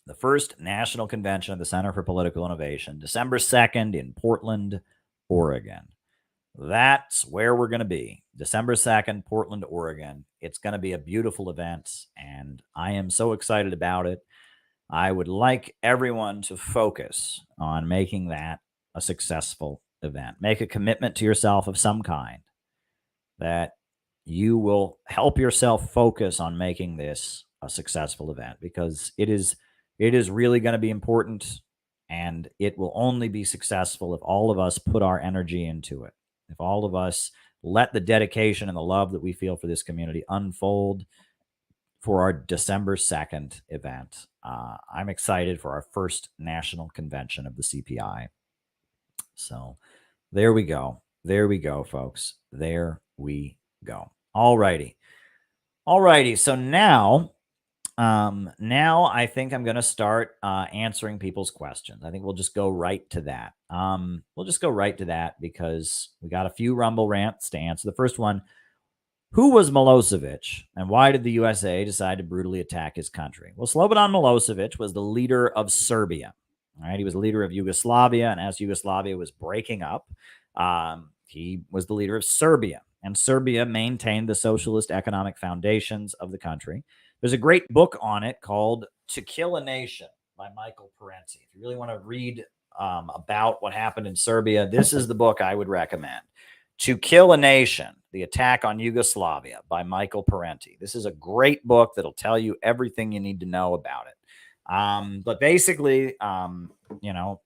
the first national convention of the Center for Political Innovation, December 2nd in Portland, Oregon. That's where we're going to be. December 2nd, Portland, Oregon. It's going to be a beautiful event, and I am so excited about it. I would like everyone to focus on making that a successful event. Make a commitment to yourself of some kind that you will help yourself focus on making this a successful event, because it is really going to be important, and it will only be successful if all of us put our energy into it. If all of us let the dedication and the love that we feel for this community unfold for our December 2nd event. I'm excited for our first national convention of the CPI. So there we go. There we go, folks. There we go. All righty. All righty. So now Now I think I'm going to start answering people's questions. I think we'll just go right to that. We'll just go right to that because we got a few Rumble rants to answer. The first one: who was Milosevic, and why did the USA decide to brutally attack his country? Well, Slobodan Milosevic was the leader of Serbia. All right, he was the leader of Yugoslavia, and as Yugoslavia was breaking up, he was the leader of Serbia, and Serbia maintained the socialist economic foundations of the country. There's a great book on it called "To Kill a Nation" by Michael Parenti. If you really want to read about what happened in Serbia, this is the book I would recommend. To Kill a Nation, The Attack on Yugoslavia by Michael Parenti. This is a great book that'll tell you everything you need to know about it. But basically,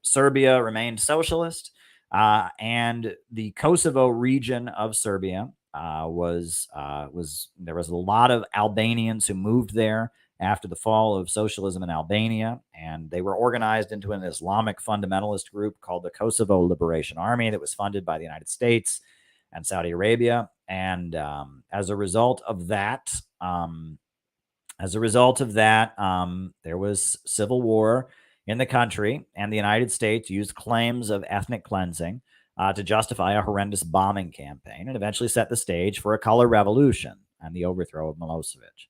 Serbia remained socialist, and the Kosovo region of Serbia there was a lot of Albanians who moved there after the fall of socialism in Albania, and they were organized into an Islamic fundamentalist group called the Kosovo Liberation Army that was funded by the United States and Saudi Arabia. And as a result of that, there was civil war in the country, and the United States used claims of ethnic cleansing to justify a horrendous bombing campaign and eventually set the stage for a color revolution and the overthrow of Milosevic.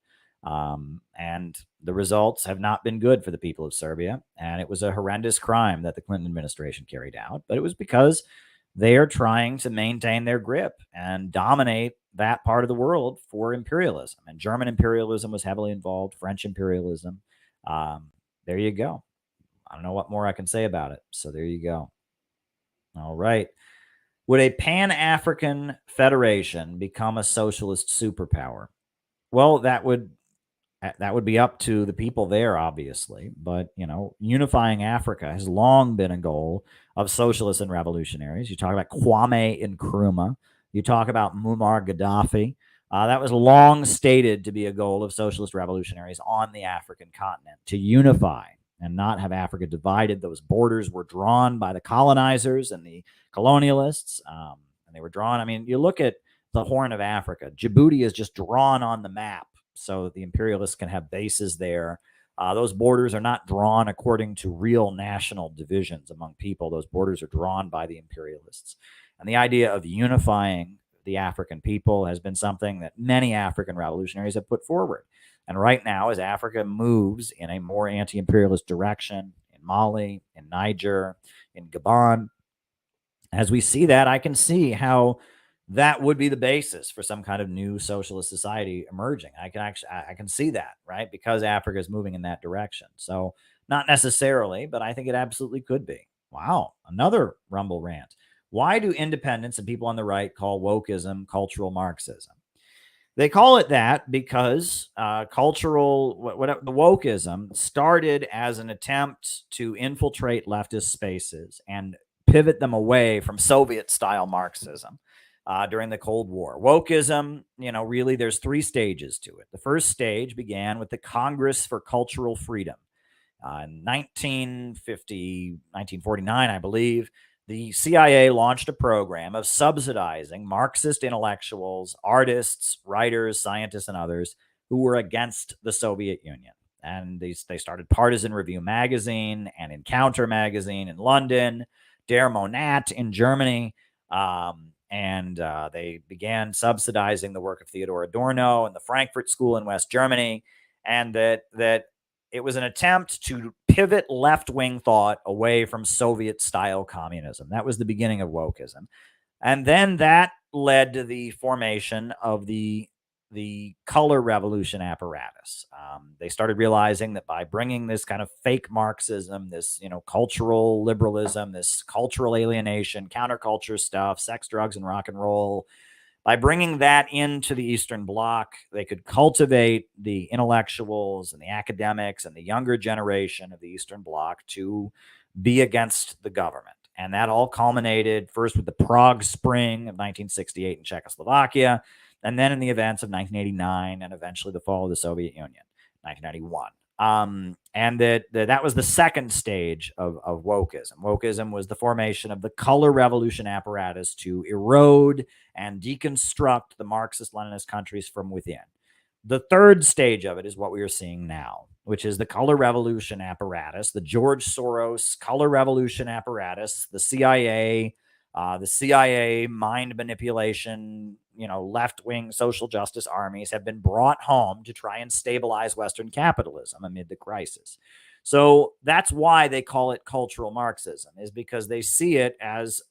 And the results have not been good for the people of Serbia, and it was a horrendous crime that the Clinton administration carried out, but it was because they are trying to maintain their grip and dominate that part of the world for imperialism. And German imperialism was heavily involved, French imperialism. There you go. I don't know what more I can say about it. So there you go. All right. Would a Pan-African federation become a socialist superpower? Well, that would be up to the people there, obviously. But, unifying Africa has long been a goal of socialists and revolutionaries. You talk about Kwame Nkrumah. You talk about Muammar Gaddafi. That was long stated to be a goal of socialist revolutionaries on the African continent, to unify and not have Africa divided. Those borders were drawn by the colonizers and the colonialists, and they were drawn. I mean, you look at the Horn of Africa. Djibouti is just drawn on the map so the imperialists can have bases there. Those borders are not drawn according to real national divisions among people. Those borders are drawn by the imperialists. And the idea of unifying the African people has been something that many African revolutionaries have put forward. And right now, as Africa moves in a more anti-imperialist direction in Mali, in Niger, in Gabon, as we see that, I can see how that would be the basis for some kind of new socialist society emerging. I can see that, right? Because Africa is moving in that direction. So not necessarily, but I think it absolutely could be. Wow, another Rumble rant. Why do independents and people on the right call wokeism cultural Marxism? They call it that because the wokeism started as an attempt to infiltrate leftist spaces and pivot them away from Soviet-style Marxism during the Cold War. Wokeism, really there's three stages to it. The first stage began with the Congress for Cultural Freedom. In 1949, I believe, the CIA launched a program of subsidizing Marxist intellectuals, artists, writers, scientists, and others who were against the Soviet Union. And they started Partisan Review magazine and Encounter magazine in London, Der Monat in Germany, and they began subsidizing the work of Theodor Adorno and the Frankfurt School in West Germany, and that it was an attempt to pivot left-wing thought away from Soviet-style communism. That was the beginning of wokeism. And then that led to the formation of the color revolution apparatus. They started realizing that by bringing this kind of fake Marxism, this cultural liberalism, this cultural alienation, counterculture stuff, sex, drugs, and rock and roll, by bringing that into the Eastern Bloc, they could cultivate the intellectuals and the academics and the younger generation of the Eastern Bloc to be against the government. And that all culminated first with the Prague Spring of 1968 in Czechoslovakia, and then in the events of 1989 and eventually the fall of the Soviet Union, 1991. And that was the second stage of wokeism. Wokeism was the formation of the color revolution apparatus to erode and deconstruct the Marxist-Leninist countries from within. the third stage of it is what we are seeing now, which is the color revolution apparatus, the George Soros color revolution apparatus, the CIA mind manipulation, left-wing social justice armies have been brought home to try and stabilize Western capitalism amid the crisis. So that's why they call it cultural Marxism, is because they see it as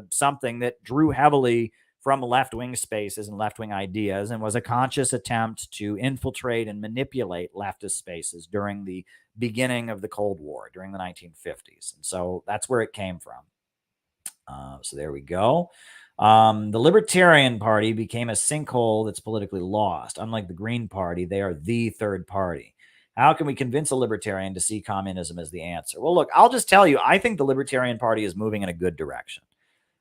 something that drew heavily from left-wing spaces and left-wing ideas and was a conscious attempt to infiltrate and manipulate leftist spaces during the beginning of the Cold War, during the 1950s. And so that's where it came from. So there we go. The Libertarian Party became a sinkhole that's politically lost. Unlike the Green Party, they are the third party. How can we convince a libertarian to see communism as the answer? Well, look, I'll just tell you, I think the Libertarian Party is moving in a good direction.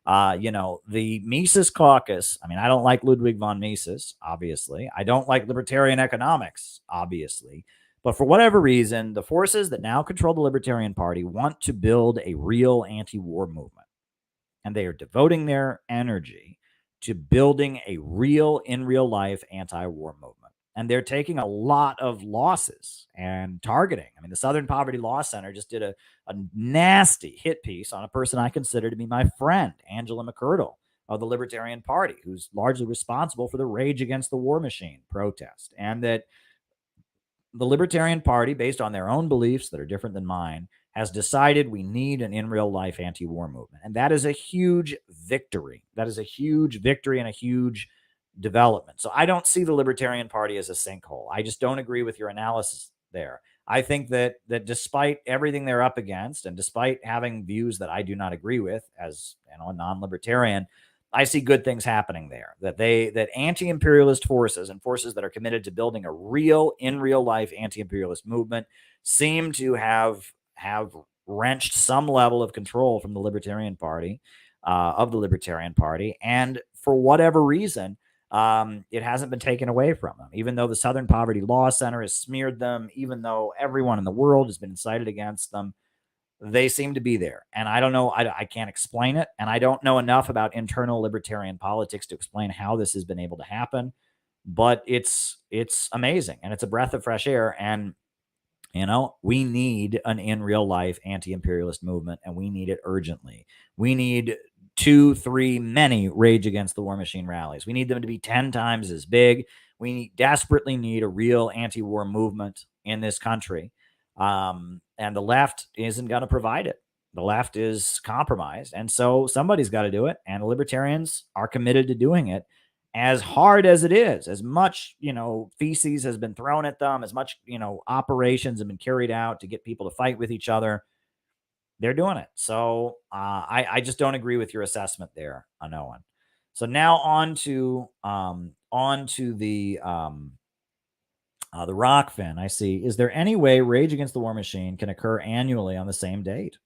The Mises Caucus, I don't like Ludwig von Mises, obviously. I don't like libertarian economics, obviously. But for whatever reason, the forces that now control the Libertarian Party want to build a real anti-war movement. And they are devoting their energy to building a real, in real life anti-war movement. And they're taking a lot of losses and targeting. The Southern Poverty Law Center just did a nasty hit piece on a person I consider to be my friend, Angela McCurdle of the Libertarian Party, who's largely responsible for the Rage Against the War Machine protest. And that the Libertarian Party, based on their own beliefs that are different than mine, has decided we need an in real life anti-war movement. And that is a huge victory. That is a huge victory and a huge development. So I don't see the Libertarian Party as a sinkhole. I just don't agree with your analysis there. I think that despite everything they're up against, and despite having views that I do not agree with as a non-libertarian, I see good things happening there. That anti-imperialist forces and forces that are committed to building a real, in real life anti-imperialist movement seem to have wrenched some level of control from the Libertarian Party, and for whatever reason, it hasn't been taken away from them. Even though the Southern Poverty Law Center has smeared them, even though everyone in the world has been incited against them, they seem to be there. And I don't know, I can't explain it. And I don't know enough about internal libertarian politics to explain how this has been able to happen. But it's amazing, and it's a breath of fresh air. And we need an in real life anti-imperialist movement, and we need it urgently. We need 2, 3, many Rage Against the War Machine rallies. We need them to be 10 times as big. We desperately need a real anti-war movement in this country. And the left isn't going to provide it. The left is compromised. And so somebody's got to do it. And the libertarians are committed to doing it. As hard as it is, as much, feces has been thrown at them, as much, operations have been carried out to get people to fight with each other, they're doing it. So I just don't agree with your assessment there, Owen. So now on to the Rockfin. I see. Is there any way Rage Against the War Machine can occur annually on the same date?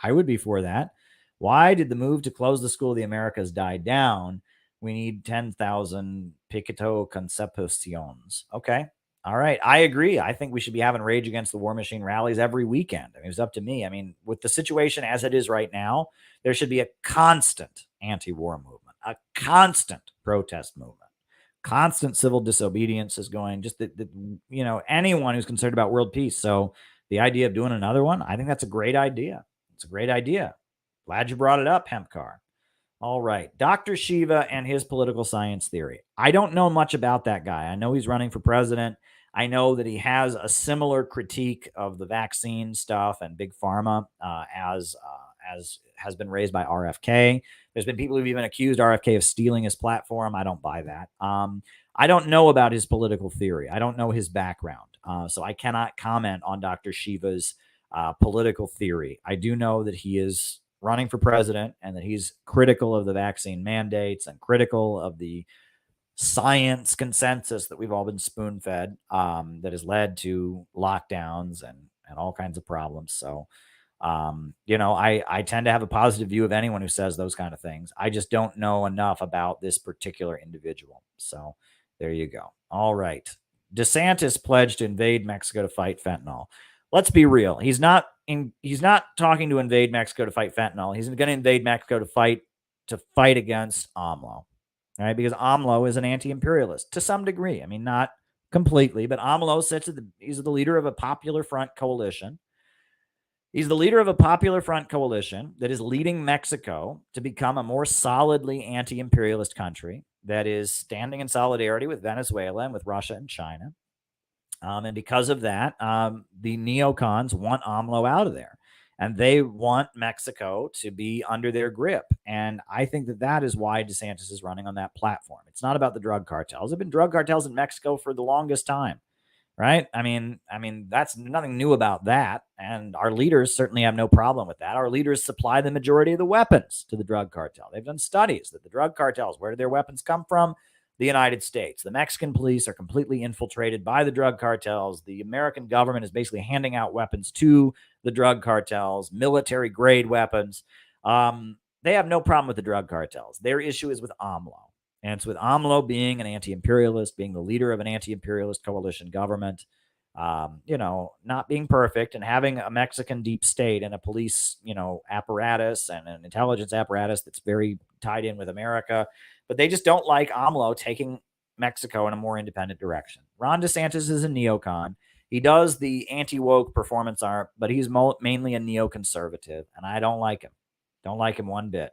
I would be for that. Why did the move to close the School of the Americas die down? We need 10,000 Picto Concepciones. Okay. All right. I agree. I think we should be having Rage Against the War Machine rallies every weekend. It was up to me. With the situation as it is right now, there should be a constant anti-war movement, a constant protest movement, constant civil disobedience is going, just anyone who's concerned about world peace. So the idea of doing another one, I think that's a great idea. It's a great idea. Glad you brought it up, Hempcar. All right. Dr. Shiva and his political science theory. I don't know much about that guy. I know he's running for president. I know that he has a similar critique of the vaccine stuff and big pharma as has been raised by RFK. There's been people who've even accused RFK of stealing his platform. I don't buy that. I don't know about his political theory. I don't know his background. So I cannot comment on Dr. Shiva's political theory. I do know that he is running for president and that he's critical of the vaccine mandates and critical of the science consensus that we've all been spoon-fed that has led to lockdowns and all kinds of problems. So, I tend to have a positive view of anyone who says those kind of things. I just don't know enough about this particular individual. So there you go. All right. DeSantis pledged to invade Mexico to fight fentanyl. Let's be real. He's not talking to invade Mexico to fight fentanyl. He's going to invade Mexico to fight against AMLO. All right, because AMLO is an anti-imperialist to some degree. Not completely, but AMLO sits at he's the leader of a Popular Front coalition. He's the leader of a Popular Front coalition that is leading Mexico to become a more solidly anti-imperialist country that is standing in solidarity with Venezuela and with Russia and China. And because of that, the neocons want AMLO out of there. And they want Mexico to be under their grip. And I think that that is why DeSantis is running on that platform. It's not about the drug cartels. There have been drug cartels in Mexico for the longest time, right? I mean, that's nothing new about that. And our leaders certainly have no problem with that. Our leaders supply the majority of the weapons to the drug cartel. They've done studies that the drug cartels, where do their weapons come from? The United States. The Mexican police are completely infiltrated by the drug cartels. The American government is basically handing out weapons to the drug cartels, military grade weapons. They have no problem with the drug cartels. Their issue is with AMLO. And it's with AMLO being an anti-imperialist, being the leader of an anti-imperialist coalition government, not being perfect and having a Mexican deep state and a police, apparatus and an intelligence apparatus that's very tied in with America. But they just don't like AMLO taking Mexico in a more independent direction. Ron DeSantis is a neocon. He does the anti-woke performance art, but he's mainly a neoconservative, and I don't like him. Don't like him one bit.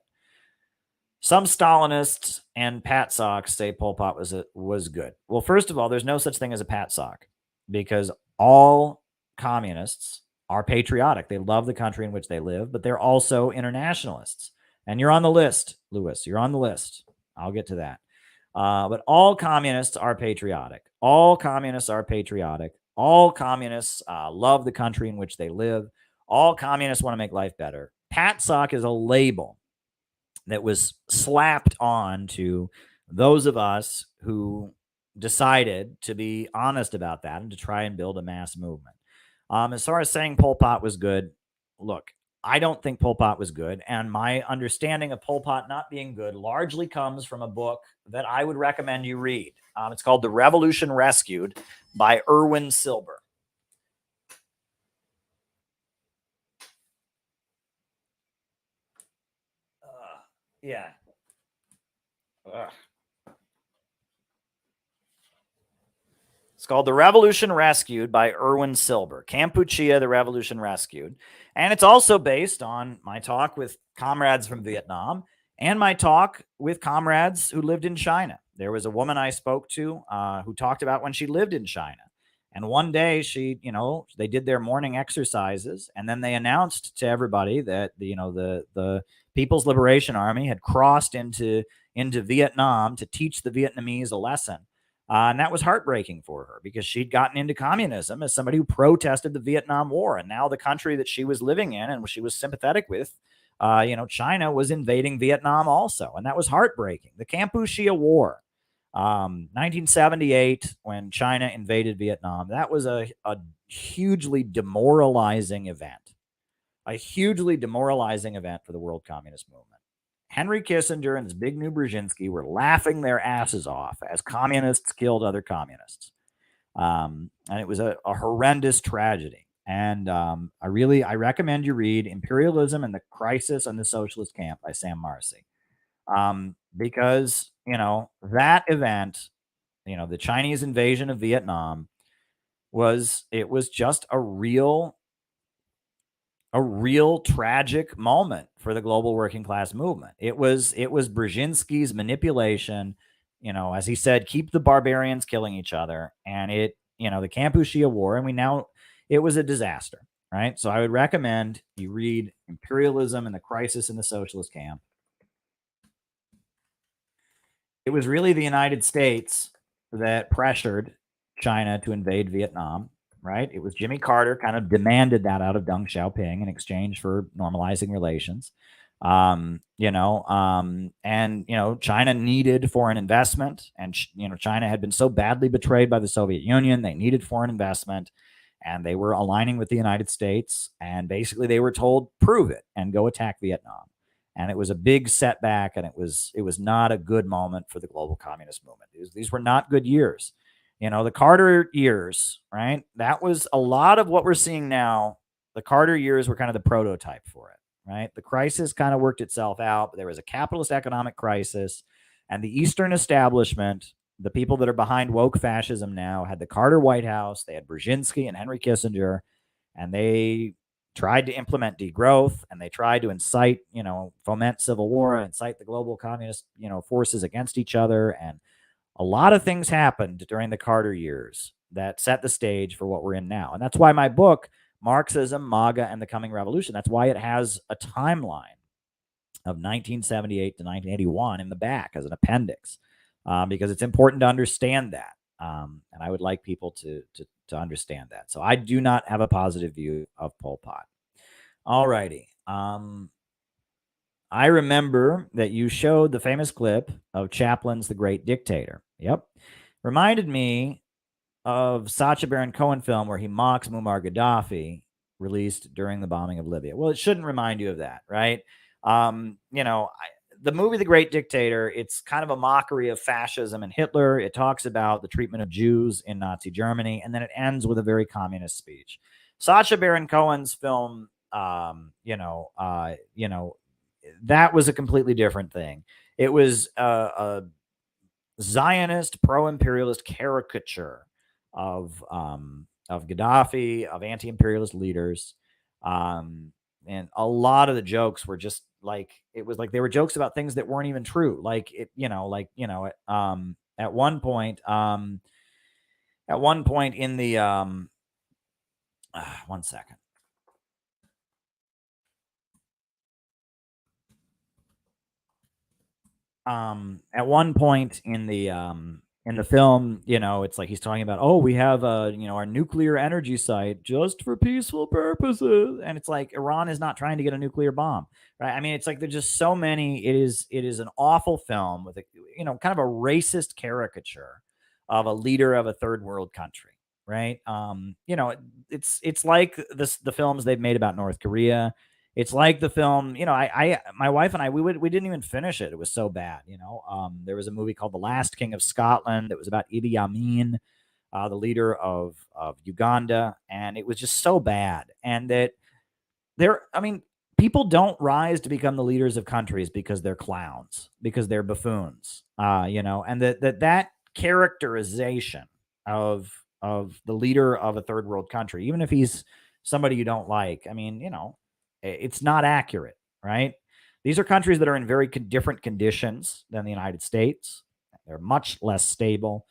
Some Stalinists and Pat socks say Pol Pot was good. Well, first of all, there's no such thing as a Pat sock, because all communists are patriotic. They love the country in which they live, but they're also internationalists. And you're on the list, Lewis. You're on the list. I'll get to that. But all communists are patriotic. All communists are patriotic. All communists love the country in which they live. All communists want to make life better. Pat sock is a label that was slapped on to those of us who decided to be honest about that and to try and build a mass movement. As far as saying Pol Pot was good, look, I don't think Pol Pot was good, and my understanding of Pol Pot not being good largely comes from a book that I would recommend you read. It's called The Revolution Rescued by Erwin Silber. Yeah. It's called The Revolution Rescued by Erwin Silber. Kampuchea, The Revolution Rescued. And it's also based on my talk with comrades from Vietnam and my talk with comrades who lived in China. There was a woman I spoke to who talked about when she lived in China. And one day they did their morning exercises, and then they announced to everybody that the People's Liberation Army had crossed into Vietnam to teach the Vietnamese a lesson. And that was heartbreaking for her, because she'd gotten into communism as somebody who protested the Vietnam War. And now the country that she was living in and she was sympathetic with, China was invading Vietnam also. And that was heartbreaking. The Kampuchea War, 1978, when China invaded Vietnam, that was a hugely demoralizing event. A hugely demoralizing event for the world communist movement. Henry Kissinger and Zbigniew Brzezinski were laughing their asses off as communists killed other communists. And it was a horrendous tragedy. And I recommend you read Imperialism and the Crisis on the Socialist Camp by Sam Marcy. Because, that event, the Chinese invasion of Vietnam was just a real tragic moment for the global working class movement. It was Brzezinski's manipulation, as he said, keep the barbarians killing each other. And the Kampuchea War, and it was a disaster, right? So I would recommend you read Imperialism and the Crisis in the Socialist Camp. It was really the United States that pressured China to invade Vietnam. Right? It was Jimmy Carter kind of demanded that out of Deng Xiaoping in exchange for normalizing relations. China needed foreign investment, and China had been so badly betrayed by the Soviet Union. They needed foreign investment, and they were aligning with the United States. And basically, they were told, prove it and go attack Vietnam. And it was a big setback, and it was not a good moment for the global communist movement. These were not good years. The Carter years, right? That was a lot of what we're seeing now. The Carter years were kind of the prototype for it, right? The crisis kind of worked itself out, but there was a capitalist economic crisis, and the Eastern establishment the people that are behind woke fascism now had the Carter White House, they had Brzezinski and Henry Kissinger, and they tried to implement degrowth, and they tried to incite, foment civil war, incite the global communist, forces against each other. And a lot of things happened during the Carter years that set the stage for what we're in now. And that's why my book, Marxism, MAGA, and the Coming Revolution, that's why it has a timeline of 1978 to 1981 in the back as an appendix, because it's important to understand that. And I would like people to understand that. So I do not have a positive view of Pol Pot. All righty. I remember that you showed the famous clip of Chaplin's The Great Dictator. Yep. Reminded me of Sacha Baron Cohen film where he mocks Muammar Gaddafi, released during the bombing of Libya. Well, it shouldn't remind you of that, right? The movie The Great Dictator, it's kind of a mockery of fascism and Hitler. It talks about the treatment of Jews in Nazi Germany, and then it ends with a very communist speech. Sacha Baron Cohen's film, that was a completely different thing. It was a Zionist, pro-imperialist caricature of Gaddafi, of anti-imperialist leaders. And a lot of the jokes were just like, it was like they were jokes about things that weren't even true. Like it, at one point in the one second. At one point in the film, it's like he's talking about, oh, we have our nuclear energy site just for peaceful purposes, and it's like Iran is not trying to get a nuclear bomb, right? I mean, it's like there's just so many. It is an awful film with a kind of a racist caricature of a leader of a third world country, right? It's like the films they've made about North Korea. It's like the film, my wife and I, we didn't even finish it. It was so bad, There was a movie called The Last King of Scotland that was about Idi Amin, the leader of Uganda, and it was just so bad. And that people don't rise to become the leaders of countries because they're clowns, because they're buffoons, and that characterization of the leader of a third world country, even if he's somebody you don't like, it's not accurate, right? These are countries that are in very different conditions than the United States. They're much less stable.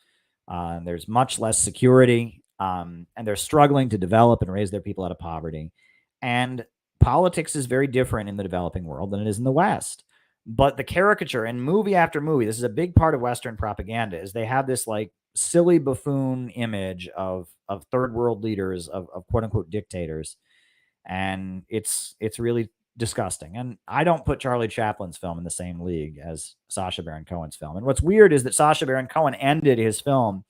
There's much less security, and they're struggling to develop and raise their people out of poverty. And politics is very different in the developing world than it is in the West. But the caricature and movie after movie, this is a big part of Western propaganda, is they have this like silly buffoon image of third world leaders, of quote unquote dictators. And it's really disgusting. And I don't put Charlie Chaplin's film in the same league as Sacha Baron Cohen's film. And what's weird is that Sacha Baron Cohen ended his film,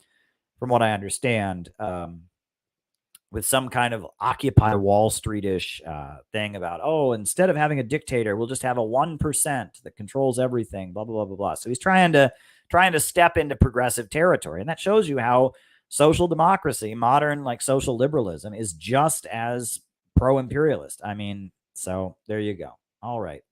from what I understand, with some kind of Occupy Wall Street-ish thing about, oh, instead of having a dictator, we'll just have a 1% that controls everything, blah, blah, blah, blah, blah. So he's trying to step into progressive territory. And that shows you how social democracy, modern like social liberalism, is just as pro-imperialist. So there you go. All right.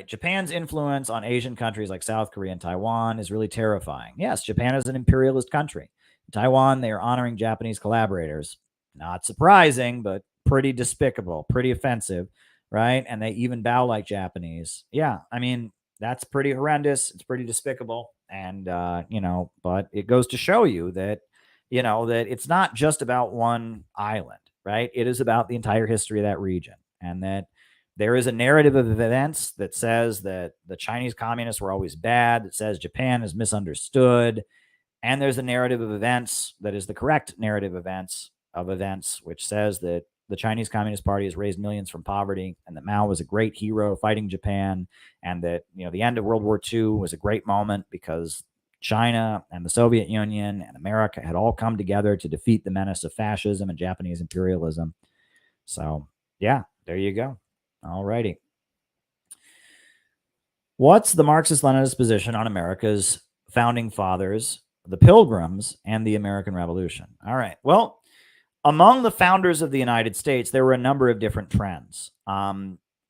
Japan's influence on Asian countries like South Korea and Taiwan is really terrifying. Yes, Japan is an imperialist country. In Taiwan, they are honoring Japanese collaborators. Not surprising, but pretty despicable, pretty offensive, right? And they even bow like Japanese. Yeah, that's pretty horrendous. It's pretty despicable. And, but it goes to show you that, that it's not just about one island, right? It is about the entire history of that region, and that there is a narrative of events that says that the Chinese communists were always bad, that says Japan is misunderstood, and there's a narrative of events that is the correct narrative of events, which says that the Chinese Communist Party has raised millions from poverty, and that Mao was a great hero fighting Japan, and that the end of World War II was a great moment because China and the Soviet Union and America had all come together to defeat the menace of fascism and Japanese imperialism. So, yeah, there you go. All righty. What's the Marxist-Leninist position on America's founding fathers, the Pilgrims, and the American Revolution? All right. Well, among the founders of the United States, there were a number of different trends.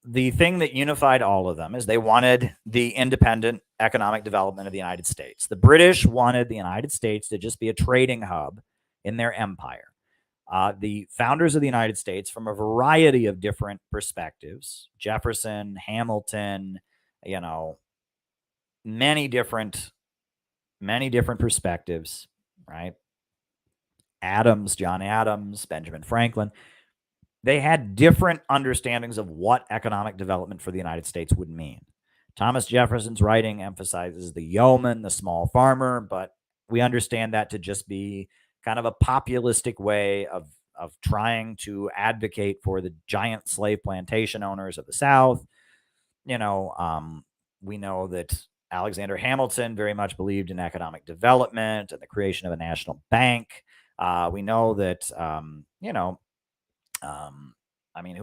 The thing that unified all of them is they wanted the independent economic development of the United States. The British wanted the United States to just be a trading hub in their empire. The founders of the United States, from a variety of different perspectives, Jefferson, Hamilton, many different perspectives, right? John Adams, Benjamin Franklin, they had different understandings of what economic development for the United States would mean. Thomas Jefferson's writing emphasizes the yeoman, the small farmer, but we understand that to just be kind of a populistic way of trying to advocate for the giant slave plantation owners of the South. We know that Alexander Hamilton very much believed in economic development and the creation of a national bank. We know that, who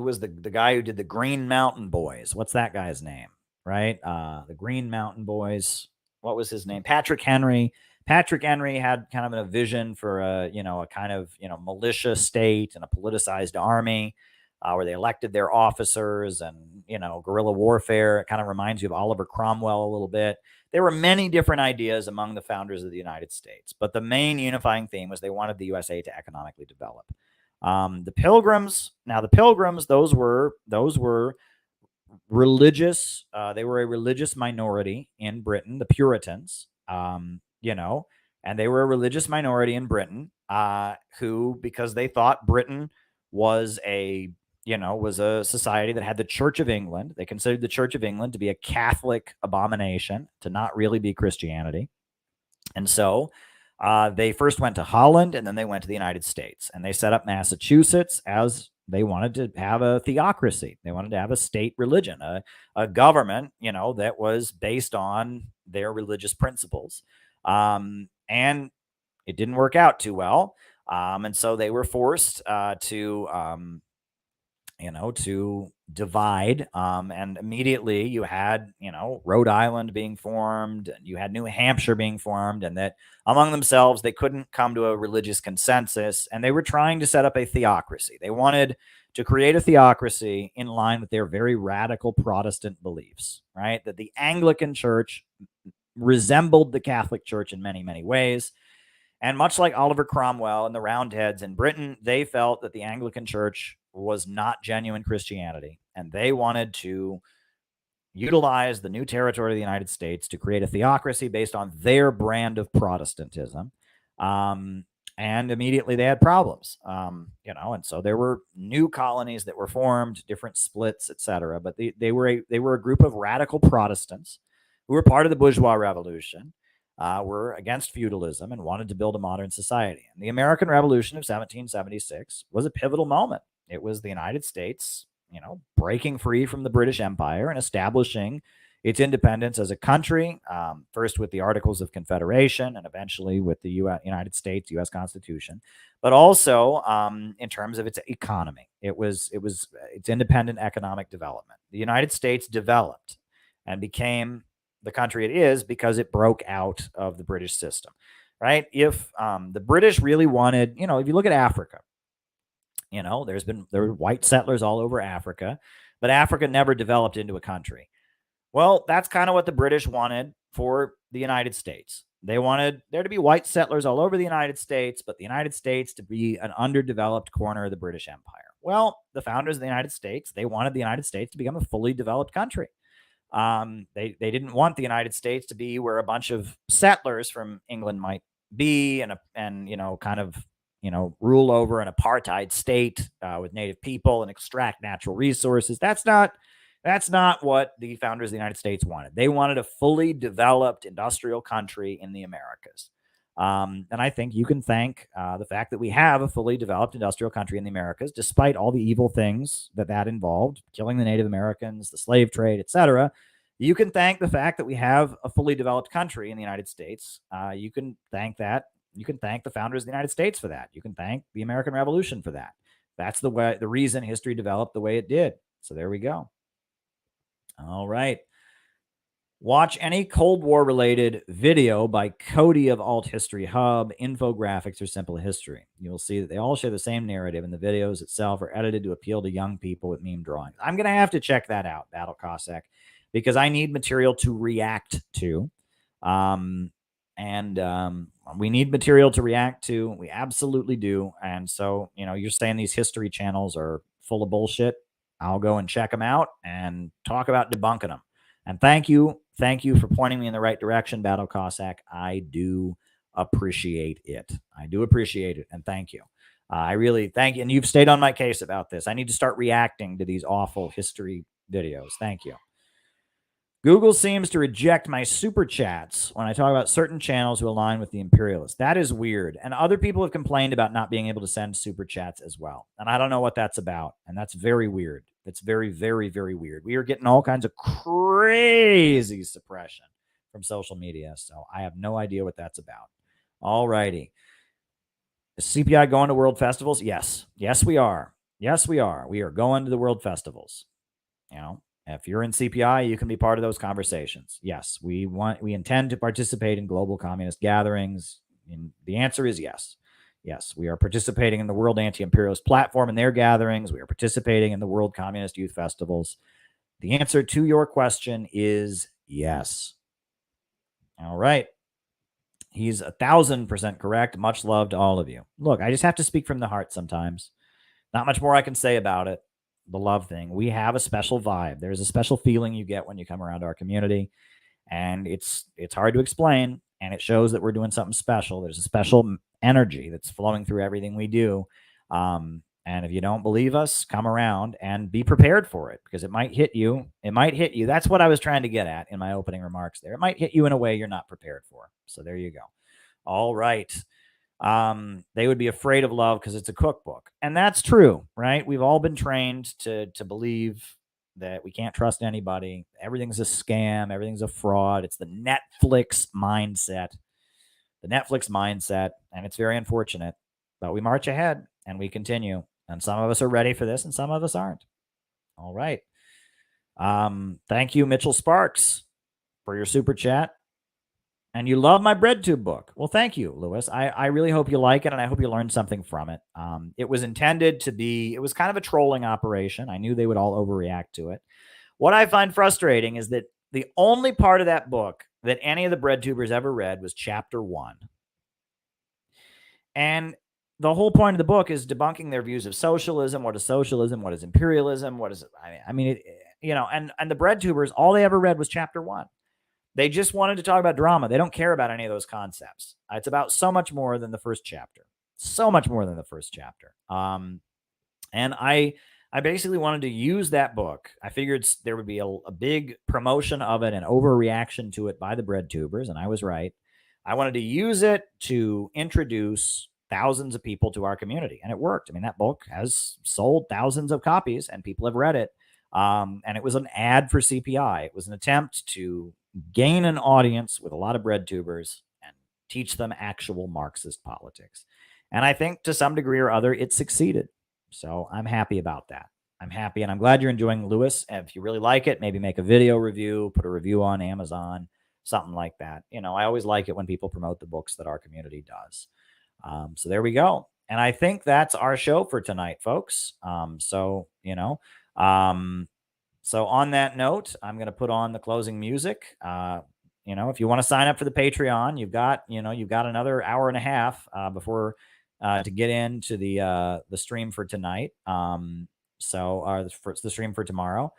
was the guy who did the Green Mountain Boys? What's that guy's name, right? The Green Mountain Boys. What was his name? Patrick Henry. Patrick Henry had kind of a vision for a kind of militia state and a politicized army where they elected their officers and, guerrilla warfare. It kind of reminds you of Oliver Cromwell a little bit. There were many different ideas among the founders of the United States, but the main unifying theme was they wanted the USA to economically develop. The Pilgrims, those were religious. They were a religious minority in Britain, the Puritans, and they were a religious minority in Britain who, because they thought Britain was a society that had the Church of England. They considered the Church of England to be a Catholic abomination, to not really be Christianity. And so they first went to Holland, and then they went to the United States, and they set up Massachusetts as they wanted to have a theocracy. They wanted to have a state religion, a government, that was based on their religious principles. And it didn't work out too well. And so they were forced to divide. And immediately you had, Rhode Island being formed, and you had New Hampshire being formed, and that among themselves, they couldn't come to a religious consensus, and they were trying to set up a theocracy. They wanted to create a theocracy in line with their very radical Protestant beliefs, right? That the Anglican Church resembled the Catholic Church in many, many ways. And much like Oliver Cromwell and the Roundheads in Britain, they felt that the Anglican Church was not genuine Christianity, and they wanted to utilize the new territory of the United States to create a theocracy based on their brand of Protestantism. And immediately they had problems, and so there were new colonies that were formed, different splits, etc. But they were a group of radical Protestants who were part of the bourgeois revolution, were against feudalism, and wanted to build a modern society. And the American Revolution of 1776 was a pivotal moment. It was the United States, breaking free from the British Empire and establishing its independence as a country, first with the Articles of Confederation and eventually with the United States, U.S. Constitution, but also in terms of its economy. It was its independent economic development. The United States developed and became the country it is because it broke out of the British system, right? If the British really wanted, if you look at Africa, there were white settlers all over Africa, but Africa never developed into a country. Well, that's kind of what the British wanted for the United States. They wanted there to be white settlers all over the United States, but the United States to be an underdeveloped corner of the British Empire. Well, the founders of the United States, they wanted the United States to become a fully developed country. They didn't want the United States to be where a bunch of settlers from England might be and rule over an apartheid state with native people and extract natural resources. That's not what the founders of the United States wanted. They wanted a fully developed industrial country in the Americas. And I think you can thank the fact that we have a fully developed industrial country in the Americas, despite all the evil things that involved, killing the Native Americans, the slave trade, etc. You can thank the fact that we have a fully developed country in the United States. You can thank that. You can thank the founders of the United States for that. You can thank the American Revolution for that. That's the reason history developed the way it did. So there we go. All right. Watch any Cold War related video by Cody of Alt History Hub, infographics, or Simple History. You'll see that they all share the same narrative, and the videos itself are edited to appeal to young people with meme drawings. I'm going to have to check that out, Battle Cossack. because I need material to react to. We need material to react to. We absolutely do. And so, you're saying these history channels are full of bullshit. I'll go and check them out and talk about debunking them. And thank you for pointing me in the right direction, Battle Cossack. I do appreciate it. And thank you. I really thank you. And you've stayed on my case about this. I need to start reacting to these awful history videos. Thank you. Google seems to reject my super chats when I talk about certain channels who align with the imperialists. That is weird. And other people have complained about not being able to send super chats as well. And I don't know what that's about. And that's very weird. It's very, very, very weird. We are getting all kinds of crazy suppression from social media. So I have no idea what that's about. All righty. Is CPI going to world festivals? Yes. Yes, we are. Yes, we are. We are going to the world festivals. If you're in CPI, you can be part of those conversations. Yes, we intend to participate in global communist gatherings. And the answer is yes. Yes, we are participating in the World Anti-Imperialist Platform and their gatherings. We are participating in the World Communist Youth Festivals. The answer to your question is yes. All right. He's 1,000% correct. Much love to all of you. Look, I just have to speak from the heart sometimes. Not much more I can say about it. The love thing. We have a special vibe. There's a special feeling you get when you come around our community, and it's hard to explain, and it shows that we're doing something special. There's a special energy that's flowing through everything we do. And if you don't believe us, come around and be prepared for it, because it might hit you. It might hit you. That's what I was trying to get at in my opening remarks there. It might hit you in a way you're not prepared for. So there you go. All right. They would be afraid of love because it's a cookbook. And that's true, right? We've all been trained to believe that we can't trust anybody. Everything's a scam. Everything's a fraud. It's the Netflix mindset. And it's very unfortunate. But we march ahead and we continue. And some of us are ready for this and some of us aren't. All right. Thank you, Mitchell Sparks, for your super chat. And you love my BreadTube book. Well, thank you, Lewis. I really hope you like it, and I hope you learned something from it. It was intended to be, it was kind of a trolling operation. I knew they would all overreact to it. What I find frustrating is that the only part of that book that any of the BreadTubers ever read was chapter 1. And the whole point of the book is debunking their views of socialism. What is socialism? What is imperialism? What is, and the BreadTubers, all they ever read was chapter 1. They just wanted to talk about drama. They don't care about any of those concepts. It's about so much more than the first chapter. And I basically wanted to use that book. I figured there would be a big promotion of it and overreaction to it by the BreadTubers, and I was right. I wanted to use it to introduce thousands of people to our community, and it worked. I mean, that book has sold thousands of copies, and people have read it. And it was an ad for CPI. It was an attempt to gain an audience with a lot of BreadTubers and teach them actual Marxist politics. And I think to some degree or other, it succeeded. So I'm happy about that. I'm happy, and I'm glad you're enjoying Lewis. If you really like it, maybe make a video review, put a review on Amazon, something like that. I always like it when people promote the books that our community does. So there we go. And I think that's our show for tonight, folks. So on that note, I'm going to put on the closing music. If you want to sign up for the Patreon, you've got another hour and a half before to get into the stream for tonight. The stream for tomorrow.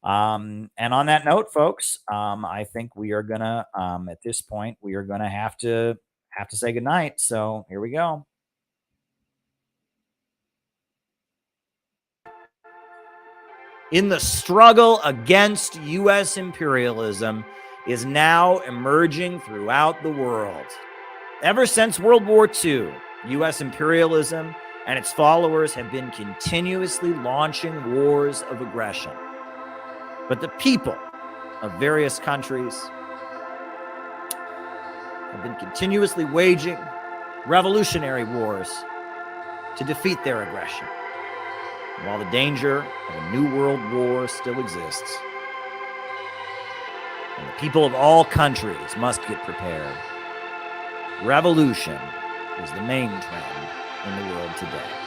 And on that note, folks, I think we are gonna at this point we are gonna have to say goodnight. So here we go. In the struggle against U.S. imperialism is now emerging throughout the world. Ever since World War II, U.S. imperialism and its followers have been continuously launching wars of aggression. But the people of various countries have been continuously waging revolutionary wars to defeat their aggression. While the danger of a new world war still exists, and the people of all countries must get prepared, revolution is the main trend in the world today.